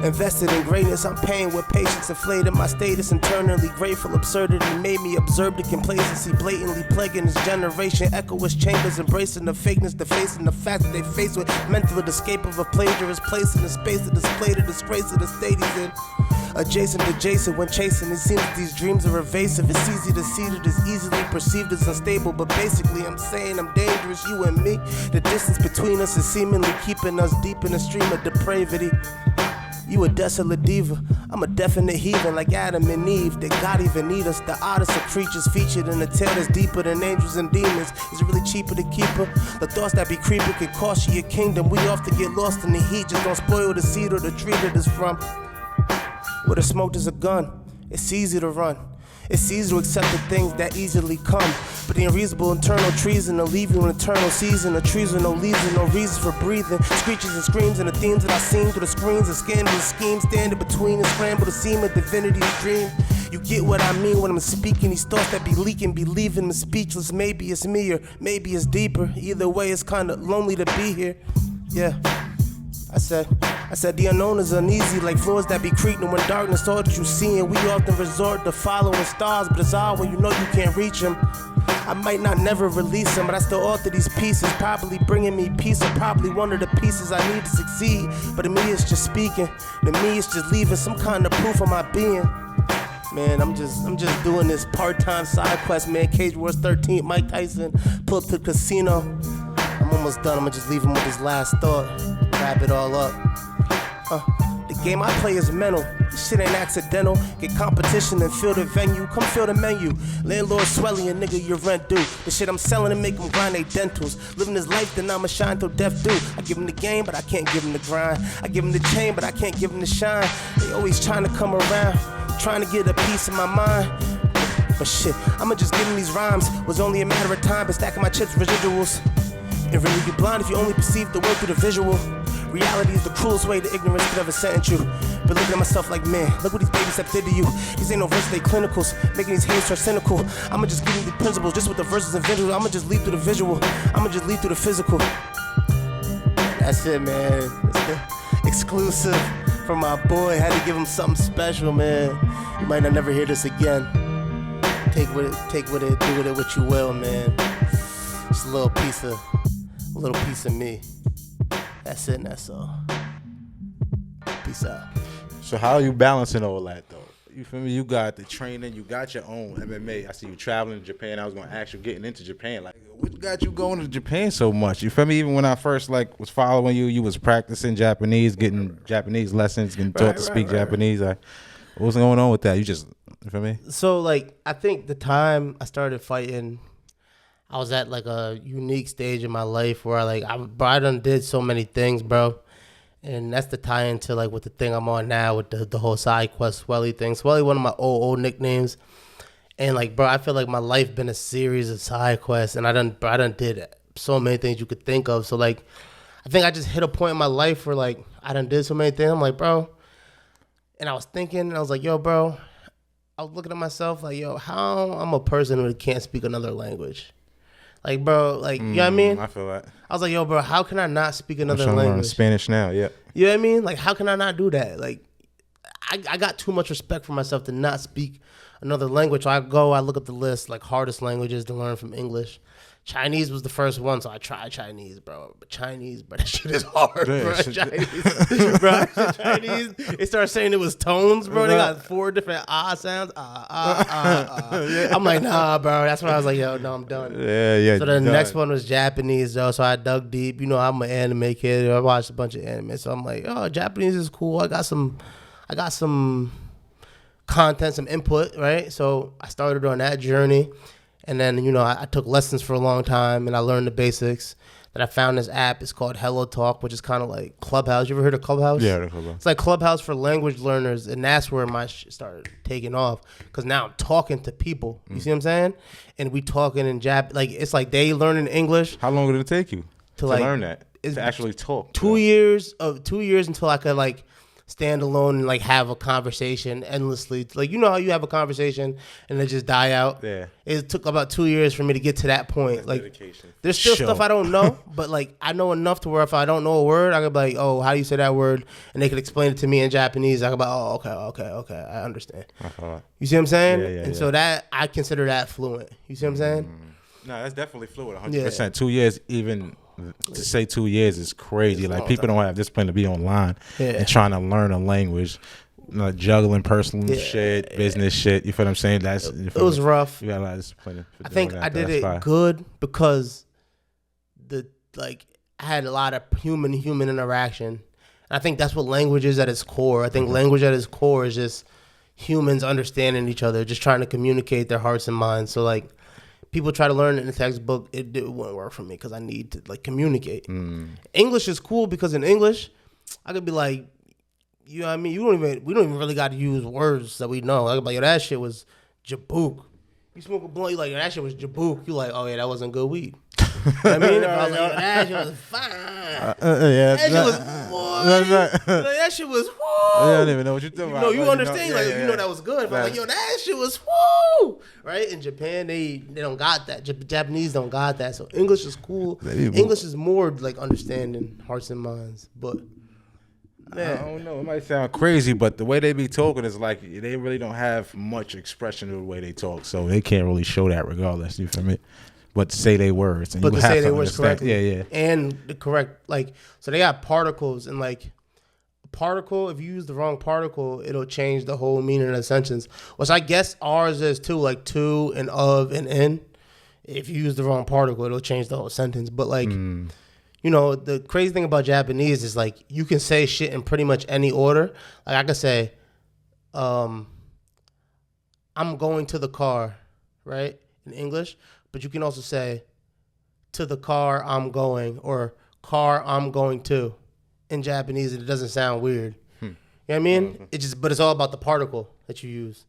Invested in greatness, I'm paying with patience, inflated my status, internally grateful. Absurdity made me observe the complacency, blatantly plaguing this generation. Echoous chambers, embracing the fakeness, defacing the fact that they face with mental escape of a plagiarist, placing the space to display the disgrace of the state he's in. Adjacent to Jason when chasing, it seems these dreams are evasive. It's easy to see that it's easily perceived as unstable, but basically I'm saying I'm dangerous, you and me. The distance between us is seemingly keeping us deep in a stream of depravity. You a desolate diva, I'm a definite heathen like Adam and Eve. Did God even need us? The oddest of creatures featured in a tale that's deeper than angels and demons. Is it really cheaper to keep her? The thoughts that be creeping could cost you your kingdom. We often get lost in the heat, just don't spoil the seed or the tree that it's from. Where the smoke is a gun, it's easy to run. It's easy to accept the things that easily come. But the unreasonable internal treason will leave you in eternal season. The trees with no leaves and no reasons for breathing. Screeches and screams and the themes that I seen through the screens. And scandalous schemes standing between and scramble to seem a divinity's dream. You get what I mean when I'm speaking. These thoughts that be leaking, be leaving me speechless. Maybe it's me or maybe it's deeper. Either way, it's kinda lonely to be here. Yeah. I said the unknown is uneasy, like floors that be creaking when darkness all that you see. And we often resort to following stars, but it's odd when you know you can't reach them. I might not never release them, but I still alter these pieces, probably bringing me peace, or probably one of the pieces I need to succeed. But to me it's just speaking, to me it's just leaving some kind of proof of my being. Man, I'm just doing this part-time side quest, man. Cage Wars 13, Mike Tyson, pull up to the casino. I'm almost done, I'ma just leave him with his last thought. Wrap it all up. The game I play is mental. This shit ain't accidental. Get competition and fill the venue. Come fill the menu. Landlord swelling, nigga, your rent due. The shit I'm selling to make them grind they dentals. Living this life, then I'ma shine till death do. I give them the game, but I can't give them the grind. I give them the chain, but I can't give them the shine. They always trying to come around, trying to get a piece of my mind. But shit, I'ma just give them these rhymes. Was only a matter of time, but stacking my chips residuals. And really you blind if you only perceive the world through the visual. Reality is the cruelest way that ignorance could ever sentence you. But looking at myself like, man, look what these baby steps did to you. These ain't no verses, they clinicals, making these haters turn cynical. I'ma just give you the principles, just with the verses and visuals. I'ma just lead through the visual, I'ma just lead through the physical. That's it, man. That's the exclusive from my boy. Had to give him something special, man. You might not never hear this again. Take with it, do with it what you will, man. Just a little piece of me. That's it, and that's all. Peace out. So how are you balancing all that though? You feel me? You got the training, you got your own MMA. I see you traveling to Japan. I was gonna ask you getting into Japan. Like, what got you going to Japan so much? You feel me? Even when I first was following you, you was practicing Japanese, getting Japanese lessons, getting taught to speak Japanese. What was going on with that? You feel me? So I think the time I started fighting, I was at a unique stage in my life where I done did so many things, bro. And that's the tie into with the thing I'm on now with the whole side quest Swelly thing. Swelly, one of my old nicknames. And bro, I feel like my life been a series of side quests, and I done did so many things you could think of. So I think I just hit a point in my life where I done did so many things. I'm like, bro, and I was thinking, and I was like, yo, bro, I was looking at myself like, yo, how I'm a person who can't speak another language. Like, bro, like, you know what I mean? I feel that. I was like, yo, bro, how can I not speak another I'm trying to learn language? Spanish now, yeah. You know what I mean? Like, how can I not do that? Like, I got too much respect for myself to not speak another language. So I look up the list, like, hardest languages to learn from English. Chinese was the first one, so I tried Chinese, bro. But Chinese, bro, that shit is hard, bro. Chinese, they started saying it was tones, bro. They got 4 different sounds. Yeah. I'm like, nah, bro. That's when I was like, yo, no, I'm done. Yeah. So the next one was Japanese, though. So I dug deep. You know, I'm an anime kid. I watched a bunch of anime, so I'm like, oh, Japanese is cool. I got some content, some input, right? So I started on that journey. And then, you know, I took lessons for a long time, and I learned the basics. Then I found this app. It's called Hello Talk, which is kind of like Clubhouse. You ever heard of Clubhouse? Yeah, the Clubhouse. It's like Clubhouse for language learners, and that's where my shit started taking off. Because now I'm talking to people. You see what I'm saying? And we talking in like, it's like they learning English. How long did it take you to like, learn that? To actually talk? 2 years until I could, like, stand alone and like have a conversation endlessly. Like, you know how you have a conversation and it just die out? Yeah. It took about 2 years for me to get to that point. That's like dedication. There's still stuff I don't know, but like I know enough to where if I don't know a word, I could be like, oh, how do you say that word? And they could explain it to me in Japanese. I could be like, oh, okay, I understand. You see what I'm saying? Yeah, and so that I consider that fluent. You see what I'm saying? No, that's definitely fluent. 100%. 2 years, even to say 2 years is crazy. Like, people don't have discipline to be online and trying to learn a language, like juggling personal shit, business shit. You feel what I'm saying? It was rough. You got a lot of discipline. I think I did it good because I had a lot of human interaction. And I think that's what language is at its core. I think language at its core is just humans understanding each other, just trying to communicate their hearts and minds. So like, people try to learn it in the textbook. It wouldn't work for me because I need to like communicate. English is cool because in English, I could be like, you know what I mean? We don't even really got to use words that we know. I could be like, yo, that shit was jabook. You smoke a blunt, you like, yo, that shit was jabook. You like, oh yeah, that wasn't good weed. You know what I mean? If I was like, yo, that shit was fine. That shit was that shit was woo. I don't even know what you're talking about. No, you understand? You know that was good. If I'm like, yo, that shit was woo. Right? In Japan, they don't got that. Japanese don't got that. So English is cool. English is more like understanding hearts and minds. But man, I don't know. It might sound crazy, but the way they be talking is like they really don't have much expression of the way they talk, so they can't really show that regardless. You feel me? But to say their words, and but you to have say to their words correctly, yeah, and the correct, like, so they got particles, and like a particle, if you use the wrong particle, it'll change the whole meaning of the sentence. Which I guess ours is too, like to and of and in. If you use the wrong particle, it'll change the whole sentence. But like, you know, the crazy thing about Japanese is like you can say shit in pretty much any order. Like I could say, I'm going to the car, right, in English. But you can also say, to the car I'm going, or car I'm going to, in Japanese, and it doesn't sound weird. You know what I mean? But it's all about the particle that you use.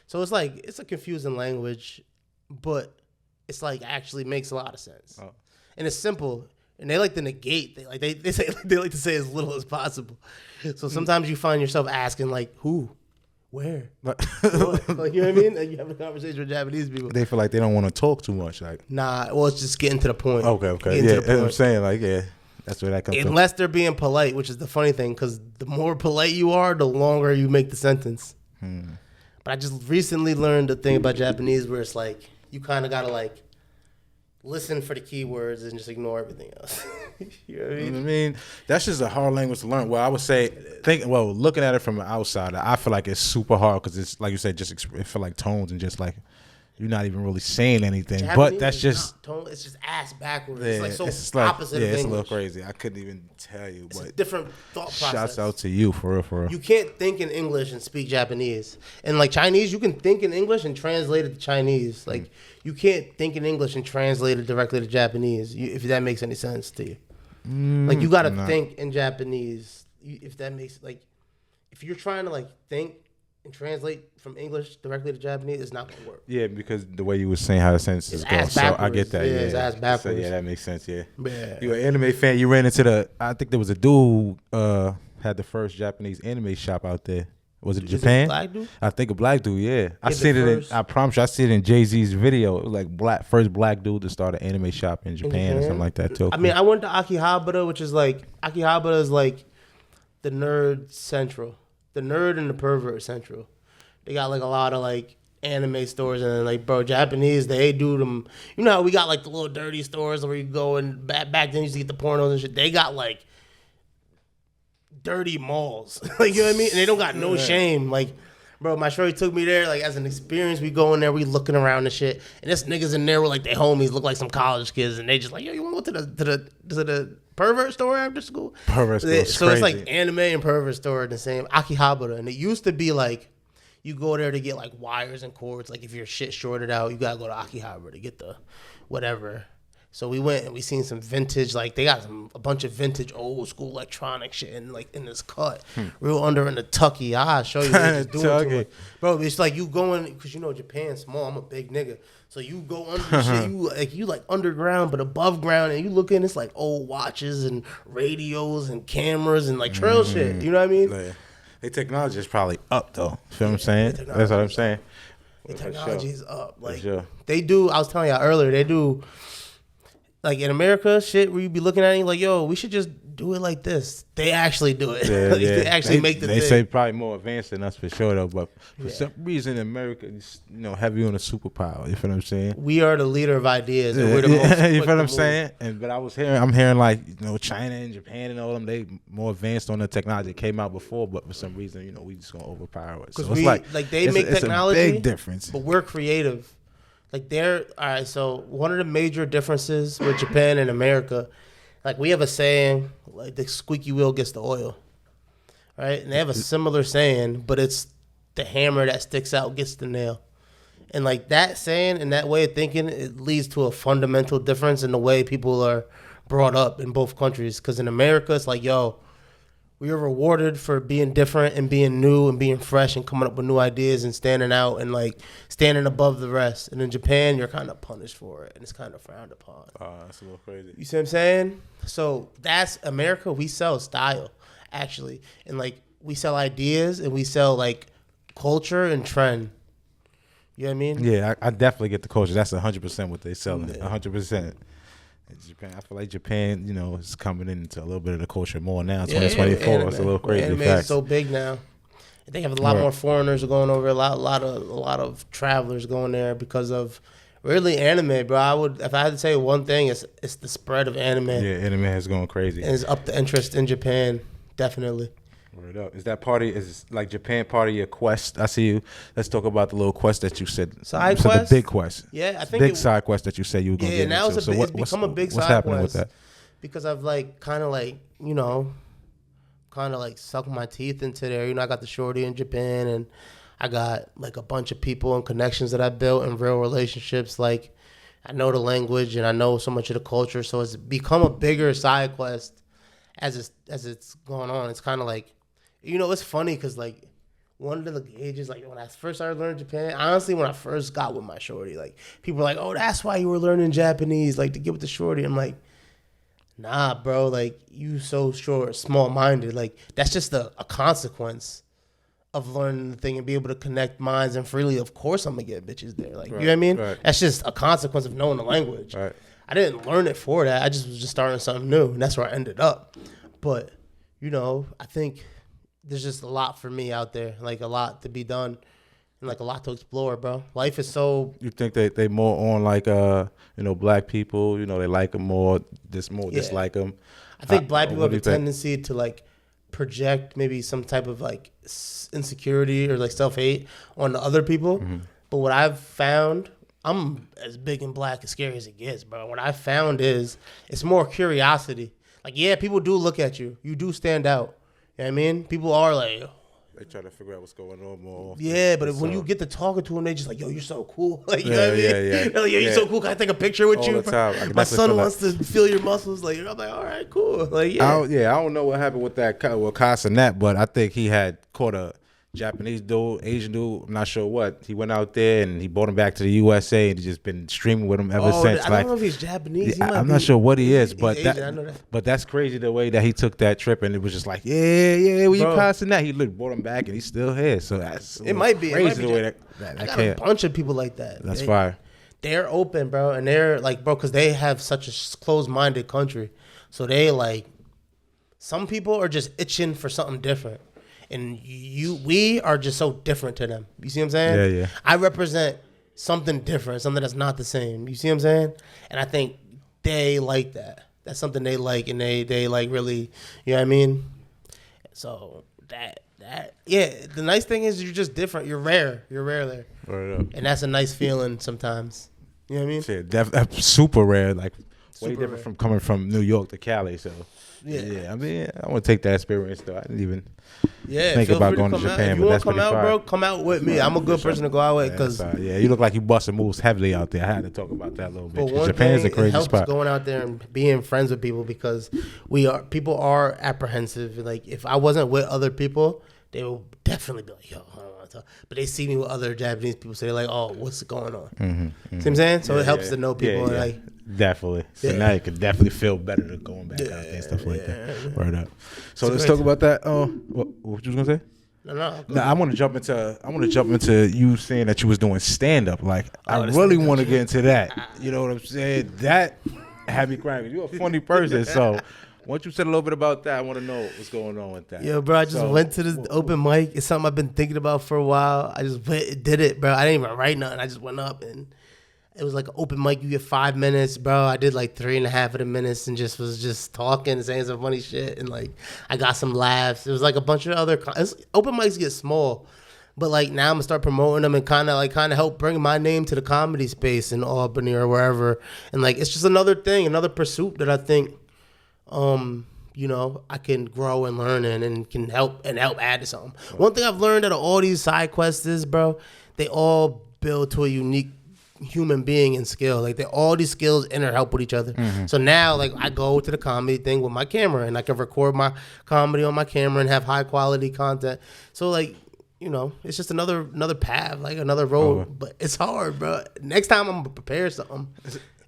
So it's like, it's a confusing language, but it's like actually makes a lot of sense. Oh. And it's simple. And they like to negate. They like to say as little as possible. So sometimes you find yourself asking like, who? Where? Like, you know what I mean? Like, you have a conversation with Japanese people. They feel like they don't want to talk too much. Like, nah, well, it's just getting to the point. Okay. Yeah, that's what I'm saying. Like, yeah, that's where that comes from. Unless they're being polite, which is the funny thing, because the more polite you are, the longer you make the sentence. But I just recently learned a thing about Japanese where it's like, you kind of got to like, listen for the keywords and just ignore everything else. You know what I mean? That's just a hard language to learn. Well, I would say, looking at it from an outsider, I feel like it's super hard because it's, like you said, just it feel like tones and just like you're not even really saying anything. Japanese, but that's just tone. It's just ass backwards. Yeah, it's like so opposite of English. It's a little crazy. I couldn't even tell you. It's but a different thought process. Shouts out to you for real. You can't think in English and speak Japanese. And like Chinese, you can think in English and translate it to Chinese. Like you can't think in English and translate it directly to Japanese. If that makes any sense to you. Like you got to think in Japanese. If that makes if you're trying to like think and translate from English directly to Japanese, it's not gonna work. Yeah, because the way you were saying how the sentences go, so I get that. Yeah, it's ass backwards. So yeah, that makes sense. Yeah. You an anime fan? You ran into I think there was a dude had the first Japanese anime shop out there. Was it Is it Japan? black dude? I think a black dude. Yeah, I the seen it. first- I promise you, I see it in Jay-Z's video. It was like first black dude to start an anime shop in Japan or something like that too. I mean, I went to Akihabara, which is like Akihabara is like the nerd central, the nerd and the pervert central. They got like a lot of like anime stores and then, like, bro, Japanese, they do them. You know how we got like the little dirty stores where you go and back then you used to get the pornos and shit. They got like dirty malls. Like, you know what I mean? And they don't got no shame. Like, bro, my shorty took me there like as an experience. We go in there, we looking around and shit. And this niggas in there with like their homies look like some college kids and they just like, yo, you want to go to the pervert store after school? Pervert store is So it's crazy. like anime and pervert store in the same Akihabara. And it used to be like you go there to get like wires and cords. Like if your shit shorted out, you gotta go to Akihabara to get the whatever. So we went and we seen some vintage, like they got a bunch of vintage old school electronic shit in like in this cut, real under in the tucky. I'll show you what it's doing to Tucky. it. Bro, it's like you going, because you know Japan's small. I'm a big nigga, so you go under the shit. You like underground but above ground, and you look in. It's like old watches and radios and cameras and like trail shit. You know what I mean? Like, the technology is probably up though. Feel what I'm saying? That's what I'm saying. The technology's up. Like sure. they do. I was telling y'all earlier, they do. Like in America, shit, where you be looking at it, like, yo, we should just do it like this. They actually do it. Yeah, Like, yeah. They actually make the They thing. say probably more advanced than us for sure though, but for some reason America is heavy on the superpower. You feel what I'm saying? We are the leader of ideas, and we're the most. You quick feel what to I'm move. saying? But I'm hearing like China and Japan and all them, they more advanced on the technology. It came out before, but for some reason we just gonna overpower it. So Because it's they it's make it's technology, a big difference. but we're creative. Like they're all right. So one of the major differences with Japan and America, like we have a saying, like the squeaky wheel gets the oil, right? And they have a similar saying, but it's the hammer that sticks out gets the nail. And like that saying and that way of thinking, it leads to a fundamental difference in the way people are brought up in both countries. Because in America, it's like, yo, we are rewarded for being different and being new and being fresh and coming up with new ideas and standing out and like standing above the rest. And in Japan, you're kind of punished for it and it's kind of frowned upon. That's a little crazy. You see what I'm saying? So that's America. We sell style, actually. And like we sell ideas and we sell like culture and trend. You know what I mean? Yeah, I definitely get the culture. That's 100% what they selling. 100%. Japan, I feel like Japan, is coming into a little bit of the culture more now. 2024, it's a little crazy. Anime is so big now. They have a lot more foreigners going over. A lot of travelers going there because of really anime, bro. If I had to say one thing, it's the spread of anime. Yeah, anime is going crazy. And it's up the interest in Japan, definitely. Word up. Is like Japan part of your quest? I see you. Let's talk about the little quest that you said. Side you said quest? the big quest. Yeah, I think big side quest that you said you were going to Yeah, get now into. it's become a big what's side happening quest. with that? Because I've like kind of like, sucked my teeth into there. I got the shorty in Japan and I got like a bunch of people and connections that I built in real relationships. Like I know the language and I know so much of the culture. So it's become a bigger side quest as it's going on. It's kind of like, it's funny because like one of the gauges, like when I first started learning Japan, honestly, when I first got with my shorty, like people were like, oh, that's why you were learning Japanese, like to get with the shorty. I'm like, nah, bro, like you so short, small-minded. Like that's just a consequence of learning the thing and be able to connect minds and freely. Of course I'm gonna get bitches there. Like, you know what I mean? Right. That's just a consequence of knowing the language. Right. I didn't learn it for that. I just was just starting something new, and that's where I ended up. But, I think there's just a lot for me out there, like a lot to be done and like a lot to explore, bro. Life is so... You think they more on like black people, they like them more dislike them? I think black people what have do a you think? tendency to like project maybe some type of like insecurity or like self-hate on the other people. Mm-hmm. But what I've found, I'm as big and black as scary as it gets, bro. What I found is it's more curiosity. Like, yeah, people do look at you. You do stand out. You know what I mean? People are like... They try to figure out what's going on more often. Yeah, but when you get to talking to them, they just like, yo, you're so cool. Like, you know what I mean? Yeah. They're like, yo, you're so cool. Can I take a picture with All you? the time. I can My definitely son feel wants to feel your muscles. Like, I'm like, all right, cool. Like, yeah. I don't know what happened with that with Casanat, but I think he had caught a Japanese dude, Asian dude, I'm not sure what. He went out there and he brought him back to the USA and he's just been streaming with him ever since. I don't know if he's Japanese. I'm not sure what he is, but Asian, I know that. but that's crazy the way that he took that trip and it was just like, where you passing that? He brought him back and he's still here. So that's crazy the way that I got a bunch of people like that. That's fire. They're open, bro, and they're like, bro, because they have such a closed-minded country. So they like, some people are just itching for something different. And we are just so different to them. You see what I'm saying? Yeah. I represent something different, something that's not the same. You see what I'm saying? And I think they like that. That's something they like, and they like really, you know what I mean? So the nice thing is you're just different. You're rare there. Right up. And that's a nice feeling sometimes. You know what I mean? Shit, super rare, like way Super different rare. from coming from New York to Cali. So Yeah. I mean, I want to take that experience though. I didn't even Yeah, think feel about free going to come out. Japan, If you but want that's to come pretty out, fire. bro, come out with me. I'm a good person to go out with because you look like you busting moves heavily out there. I had to talk about that a little bit. but one Japan's thing, a crazy it helps spot. going out there and being friends with people because people are apprehensive. Like if I wasn't with other people, they will definitely be like, yo, I don't want to talk. But they see me with other Japanese people, so they're like, oh, what's going on? See what I'm saying? So it helps to know people. And like, definitely. So now you can definitely feel better to going back out there and stuff like that. Word up. So let's talk about that. What you was gonna say? no. No, I want to jump into you saying that you was doing stand up. Like I really want to get into that. You know what I'm saying? That had me crying. You're a funny person, so. Once you said a little bit about that, I want to know what's going on with that. Yo, bro, I just went to this open mic. It's something I've been thinking about for a while. I just did it, bro. I didn't even write nothing. I just went up and it was like an open mic. You get 5 minutes, bro. I did like 3.5 of the minutes and just was talking, saying some funny shit, and like I got some laughs. It was like a bunch of other open mics get small, but like now I'm gonna start promoting them and kind of help bring my name to the comedy space in Albany or wherever. And like it's just another thing, another pursuit that I think. I can grow and learn and can help add to something. One thing I've learned out of all these side quests is, bro, they all build to a unique human being and skill. Like all these skills help with each other. So now, like I go to the comedy thing with my camera and I can record my comedy on my camera and have high quality content. So like, it's just another path, like another road. But it's hard, bro. Next time I'm gonna prepare something.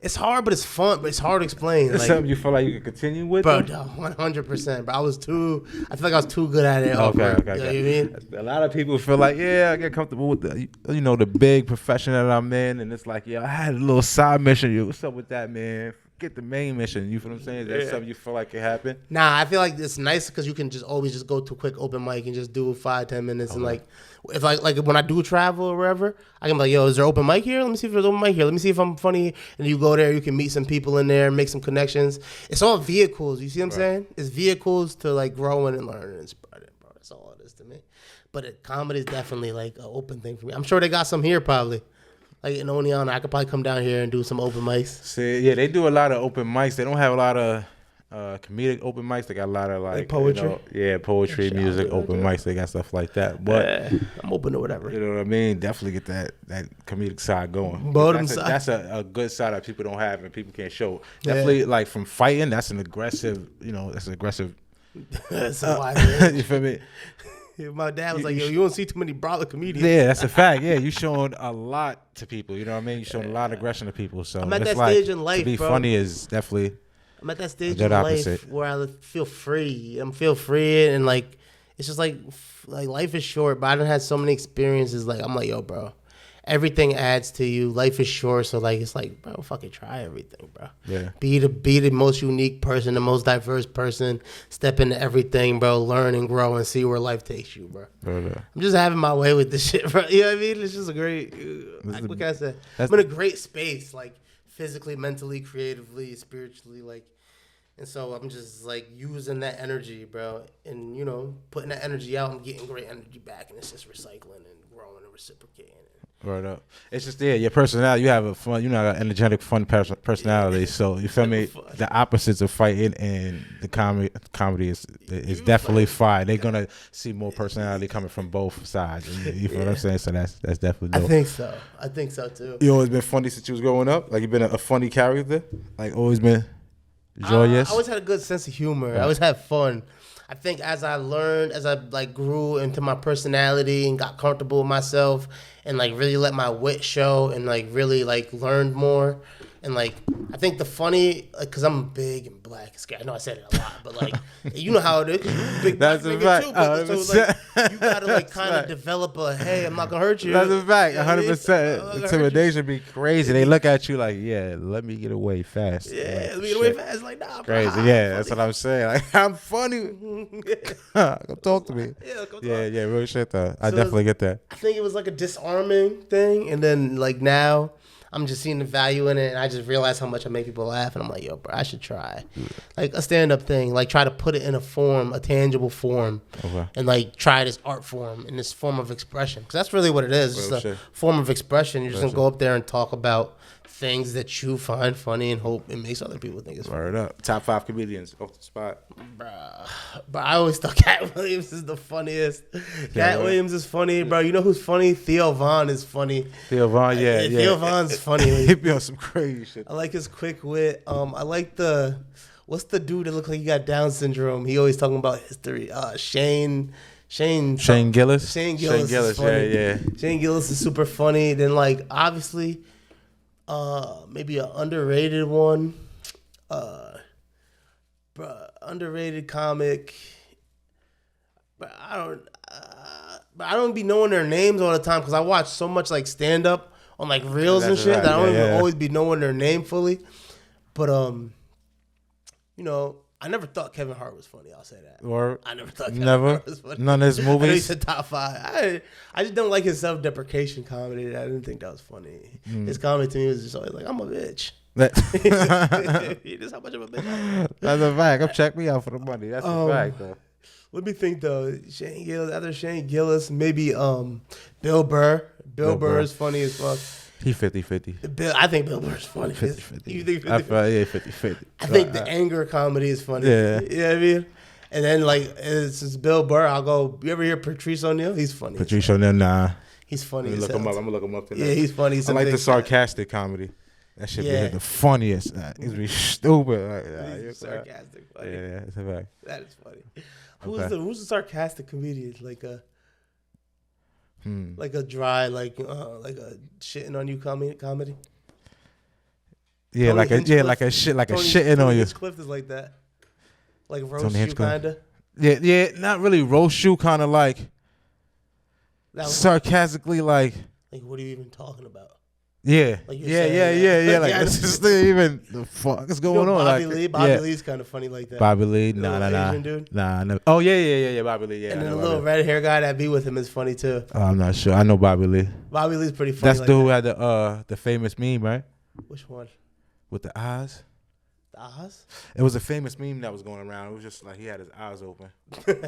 It's hard, but it's fun. But it's hard to explain. It's something you feel like you can continue with, bro. 100%. But I feel like I was too good at it. Okay. You know what I mean? A lot of people feel like, I get comfortable with the big profession that I'm in, and it's like, I had a little side mission. What's up with that, man? Get the main mission. You feel what I'm saying? Is that something you feel like can happen? Nah, I feel like it's nice because you can just always just go to a quick open mic and just do 5-10 minutes and like if like when I do travel or wherever, I can be like, yo, is there open mic here? Let me see if there's open mic here. Let me see if I'm funny. And you go there, you can meet some people in there, make some connections. It's all vehicles. You see what I'm saying? It's vehicles to like growing and learning and spreading, bro. That's all it is to me. But comedy is definitely like an open thing for me. I'm sure they got some here probably. Like in Oneonta, I could probably come down here and do some open mics. See, they do a lot of open mics. They don't have a lot of comedic open mics. They got a lot of like poetry. Poetry, music, open mics. They got stuff like that. But I'm open to whatever. You know what I mean? Definitely get that comedic side going. That's a good side that people don't have and people can't show. Definitely like from fighting. That's an aggressive. That's an aggressive. That's why. You feel me? My dad was like, yo, you don't see too many brawler comedians. Yeah, that's a fact. Yeah, you showing a lot to people. You know what I mean? You showing a lot of aggression to people. So I'm at it's that like, stage in life, to be bro. funny is definitely. I'm at that stage in life where I feel free. I'm feel free and like it's just like life is short, but I done had so many experiences. Like I'm like, yo, bro, everything adds to you. Life is short, so like it's like, bro, fucking try everything, bro. Yeah. Be the most unique person, the most diverse person. Step into everything, bro. Learn and grow and see where life takes you, bro. I'm just having my way with this shit, bro. You know what I mean? It's just a great. What can I say? I'm in a great space, like physically, mentally, creatively, spiritually, like. And so I'm just like using that energy, bro, and putting that energy out and getting great energy back, and it's just recycling and growing and reciprocating. Right up. It's just your personality. You have a fun, an energetic, fun personality. So you feel me? The opposites of fighting and the comedy is definitely fire. They're gonna see more personality coming from both sides. You feel what I'm saying? So that's definitely dope. I think so too. You always been funny since you was growing up. Like you been a funny character. Like always been. joyous. I always had a good sense of humor. I always had fun. I think as I learned, as I like grew into my personality and got comfortable with myself and like really let my wit show and like really like learned more. And like, I think the funny, like, cause I'm big and black and scared. I know I said it a lot, but like, you know how it is. 'Cause you a big That's black a nigga fact. too, but so like, you gotta like That's kind of fact. develop a, hey, I'm not gonna hurt you. That's a fact. You know what I mean? I'm not 100%. gonna hurt you. Intimidation be crazy. They look at you like, yeah, let me get away fast. Yeah, Like, let me get away shit. fast. Like, nah, bro. Crazy. Yeah, that's what I'm saying. Like, I'm funny. Come talk to me. Yeah, come Yeah, real shit though. I So definitely get that. I think it was like a disarming thing, and then like now I'm just seeing the value in it, and I just realize how much I make people laugh, and I'm like, yo, bro, I should try like a stand up thing, like try to put it in a form, a tangible form, and like try this art form in this form of expression, because that's really what it is. It's a form of expression. You're just gonna go up there and talk about things that you find funny and hope it makes other people think it's funny. Word up. Top 5 comedians off the spot. Bruh. But I always thought Cat Williams is the funniest. Cat Williams is funny, bro. You know who's funny? Theo Von is funny. Theo Von, yeah. Theo Von's funny. He be on some crazy shit. I like his quick wit. I like what's the dude that looks like he got Down syndrome? He always talking about history. Shane Gillis? Shane Gillis is funny. yeah. Shane Gillis is super funny. Then like obviously, maybe an underrated one. Underrated comic. But I don't be knowing their names all the time because I watch so much like stand up on like reels and shit that I don't even always be knowing their name fully. But you know, I never thought Kevin Hart was funny. I'll say that. Or I never thought Kevin Hart was funny. None of his I know he movies. said top 5. I just don't like his self-deprecation comedy. I didn't think that was funny. His comedy to me was just always like, I'm a bitch. This how much of a bitch I am. That's a fact. Come check me out for the money. That's a fact, though. Let me think though. Shane Gillis, other Shane Gillis, maybe Bill Burr. Bill Burr is funny as fuck. He 50-50. I think Bill Burr's funny. 50-50. You think 50-50? I feel, yeah, 50-50. I think the anger comedy is funny. Yeah. You know what I mean? And then like it's Bill Burr, I'll go, you ever hear Patrice O'Neal? He's funny. Patrice O'Neal, nah. He's funny. Let me look him up. I'm gonna look him up tonight. Yeah, he's funny. I like the sarcastic comedy. That shit be the funniest. It's be stupid. Like, he's sarcastic funny. Yeah, it's a fact. That is funny. Who's the sarcastic comedian? Like a dry, like a shitting on you comedy. Yeah, like a shitting on you. Hinchcliffe is like that. Like roast you kinda. Yeah, not really roast you, kind of like sarcastically, like what are you even talking about? Yeah, like yeah. Like this is even the fuck is going on? Bobby Lee's kind of funny like that. Bobby Lee, Asian dude. Never. Oh yeah, Bobby Lee. Yeah, and then the little red hair guy that be with him is funny too. Oh, I'm not sure. I know Bobby Lee. Bobby Lee's pretty funny. That's the dude who had the famous meme, right? Which one? With the eyes. The eyes? It was a famous meme that was going around. It was just like he had his eyes open.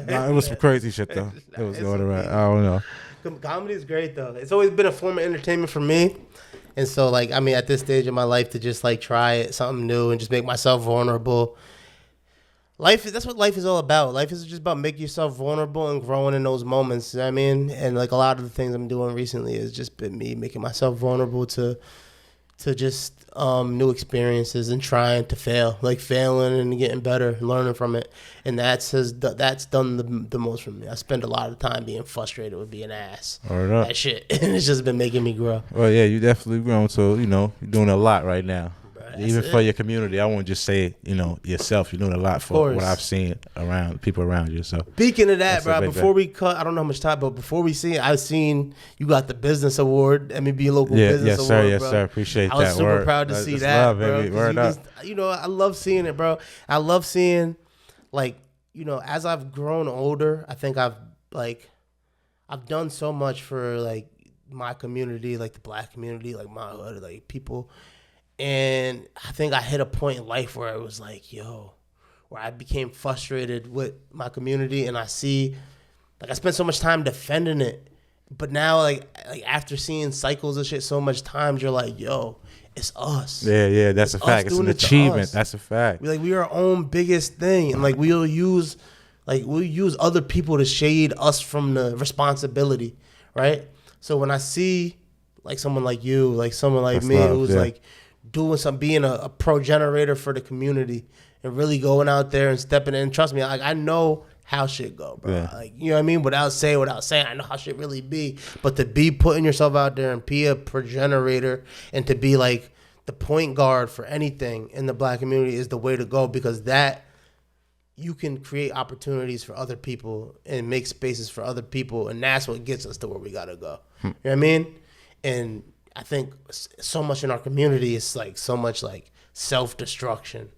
Nah, it was some crazy shit though. It was going around. I don't know. Comedy is great though. It's always been a form of entertainment for me. And so, like, I mean, at this stage of my life, to just like try it, something new, and just make myself vulnerable. That's what life is all about. Life is just about making yourself vulnerable and growing in those moments. You know what I mean? And like a lot of the things I'm doing recently has just been me making myself vulnerable to just new experiences and trying to fail, like failing and getting better, learning from it. And that's done the most for me. I spend a lot of time being frustrated with being an ass. That shit. And it's just been making me grow. Well, yeah, you definitely grown. So, you're doing a lot right now. Even for your community. I won't just say, yourself. You're doing a lot for what I've seen around people around you. So speaking of that, bro, before we cut, I don't know how much time, but before we see it, I've seen you got the business award, MEB local business award. Yes, sir. Appreciate that. I was super proud to see that, bro. Word up. I love seeing it, bro. I love seeing, like, as I've grown older, I think I've done so much for like my community, like the black community, like my hood, like people. And I think I hit a point in life where it was like, where I became frustrated with my community, and I see, like, I spent so much time defending it, but now, like after seeing cycles of shit so much times, you're like, it's us. Yeah, that's a fact. It's an achievement. That's a fact. We're our own biggest thing, and like we'll use other people to shade us from the responsibility, right? So when I see like someone like you, like someone like me, who's like doing some, being a pro generator for the community and really going out there and stepping in. Trust me, like I know how shit go, bro. Yeah. Like, you know what I mean? Without saying, I know how shit really be. But to be putting yourself out there and be a progenitor and to be like the point guard for anything in the black community is the way to go, because that you can create opportunities for other people and make spaces for other people, and that's what gets us to where we gotta go. You know what I mean? And I think so much in our community is like so much like self-destruction.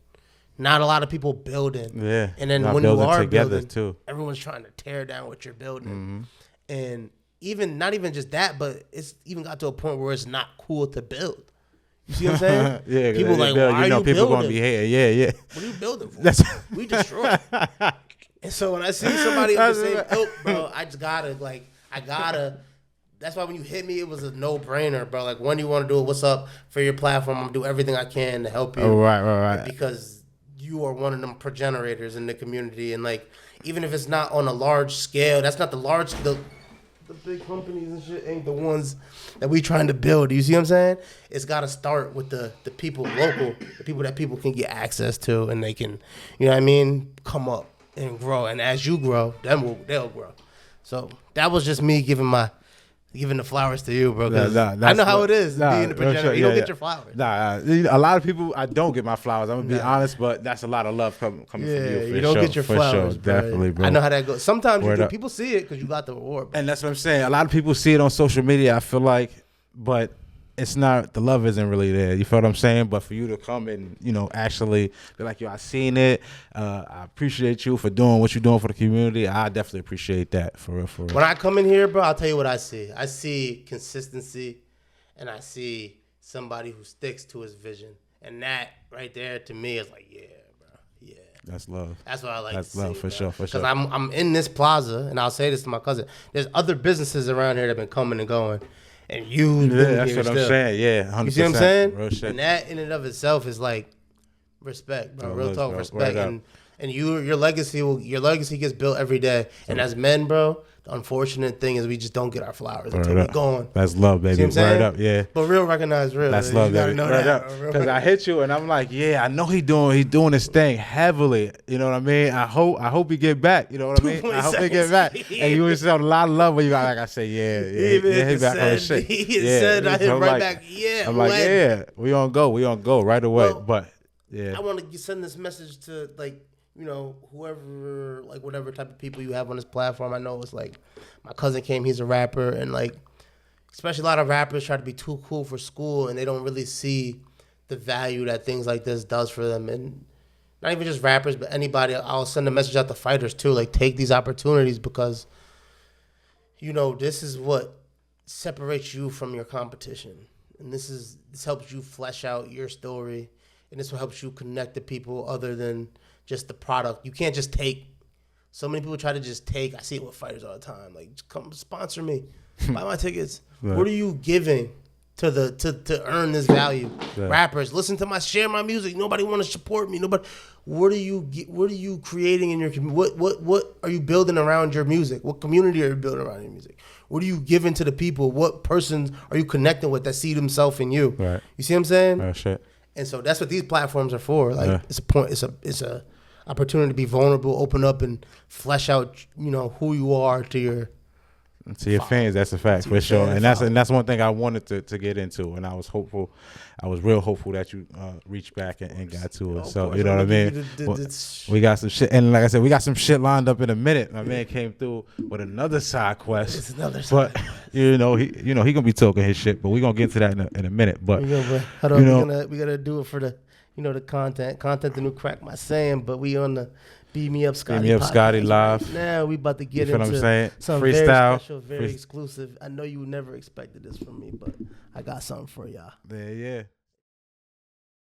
Not a lot of people building. Yeah. And then Not when you building are together building, too. everyone's trying to tear down what you're building. And even not even just that, but it's even got to a point where it's not cool to build. You see what I'm saying? Yeah, people like, why are you people building? gonna be hating. Yeah. What are you building for? That's We destroy. And so when I see somebody of the same ilk, bro, I just gotta that's why when you hit me, it was a no-brainer, bro. Like, when do you want to do it? What's up for your platform? I'm gonna do everything I can to help you. Oh, right. Because you are one of them progenitors in the community, and like, even if it's not on a large scale, that's not the big companies and shit ain't the ones that we trying to build. You see what I'm saying? It's got to start with the people local, the people that people can get access to, and they can, you know what I mean, come up and grow. And as you grow, they'll grow. So that was just me giving the flowers to you, bro. I know how it is being the progenitor. You don't get your flowers. A lot of people, I don't get my flowers. I'm gonna be honest, but that's a lot of love coming from you. You don't get your flowers, bro. Definitely, bro. I know how that goes. Sometimes you do. People see it because you got the reward, bro. And that's what I'm saying. A lot of people see it on social media, I feel like, but it's not, the love isn't really there. You feel what I'm saying? But for you to come and, actually be like, yo, I seen it. I appreciate you for doing what you're doing for the community. I definitely appreciate that, for real. When I come in here, bro, I'll tell you what I see. I see consistency, and I see somebody who sticks to his vision. And that right there to me is like, yeah, bro. Yeah. That's love. That's what I like That's to love, see, for sure. Because I'm in this plaza, and I'll say this to my cousin. There's other businesses around here that have been coming and going. And that's what I'm saying. Yeah, 100%. You see what I'm saying? Real shit. And that in and of itself is like respect, bro. Real talk, bro. respect. And your legacy gets built every day. And as men, bro, the unfortunate thing is we just don't get our flowers until we're gone. That's love, baby. See what I'm saying? Word up, yeah. But real recognize real. That's love, baby. Word up. Because I hit you and I'm like, yeah, I know he's doing his thing heavily. You know what I mean? I hope he get back. You know what I mean? I hope he get back. And you was a lot of love when you got, like I say, yeah, he back on his shit. He said I hit right back. Yeah, I'm like, yeah, we on go right away. Well, but yeah, I want to send this message to whoever, like whatever type of people you have on this platform. I know it's like my cousin came, he's a rapper, and like especially a lot of rappers try to be too cool for school, and they don't really see the value that things like this does for them. And not even just rappers, but anybody. I'll send a message out to fighters too, like take these opportunities, because this is what separates you from your competition, and this helps you flesh out your story, and this will help you connect to people other than just the product. You can't just take. So many people try to just take. I see it with fighters all the time. Like, just come sponsor me, buy my tickets. Right. What are you giving to earn this value? Right. Rappers, share my music. Nobody want to support me. Nobody. What are you creating in your community? What are you building around your music? What community are you building around your music? What are you giving to the people? What persons are you connecting with that see themselves in you? Right. You see what I'm saying? Oh shit. And so that's what these platforms are for. Like it's a point. It's a opportunity to be vulnerable, open up, and flesh out, who you are to your fans. That's a fact, for sure. And that's one thing I wanted to get into, and I was hopeful. I was real hopeful that you reached back and got to it. So you know what I mean. We got some shit, and like I said, we got some shit lined up in a minute. My man came through with another side quest. It's another side. But he gonna be talking his shit. But we gonna get to that in a minute. But hold on, we gotta do it for the. The content the new crack my saying, but we on the Beat Me Up Scotty live. Right now we about to get into what I'm saying? Something freestyle, very special, very exclusive. I know you never expected this from me, but I got something for y'all. Yeah.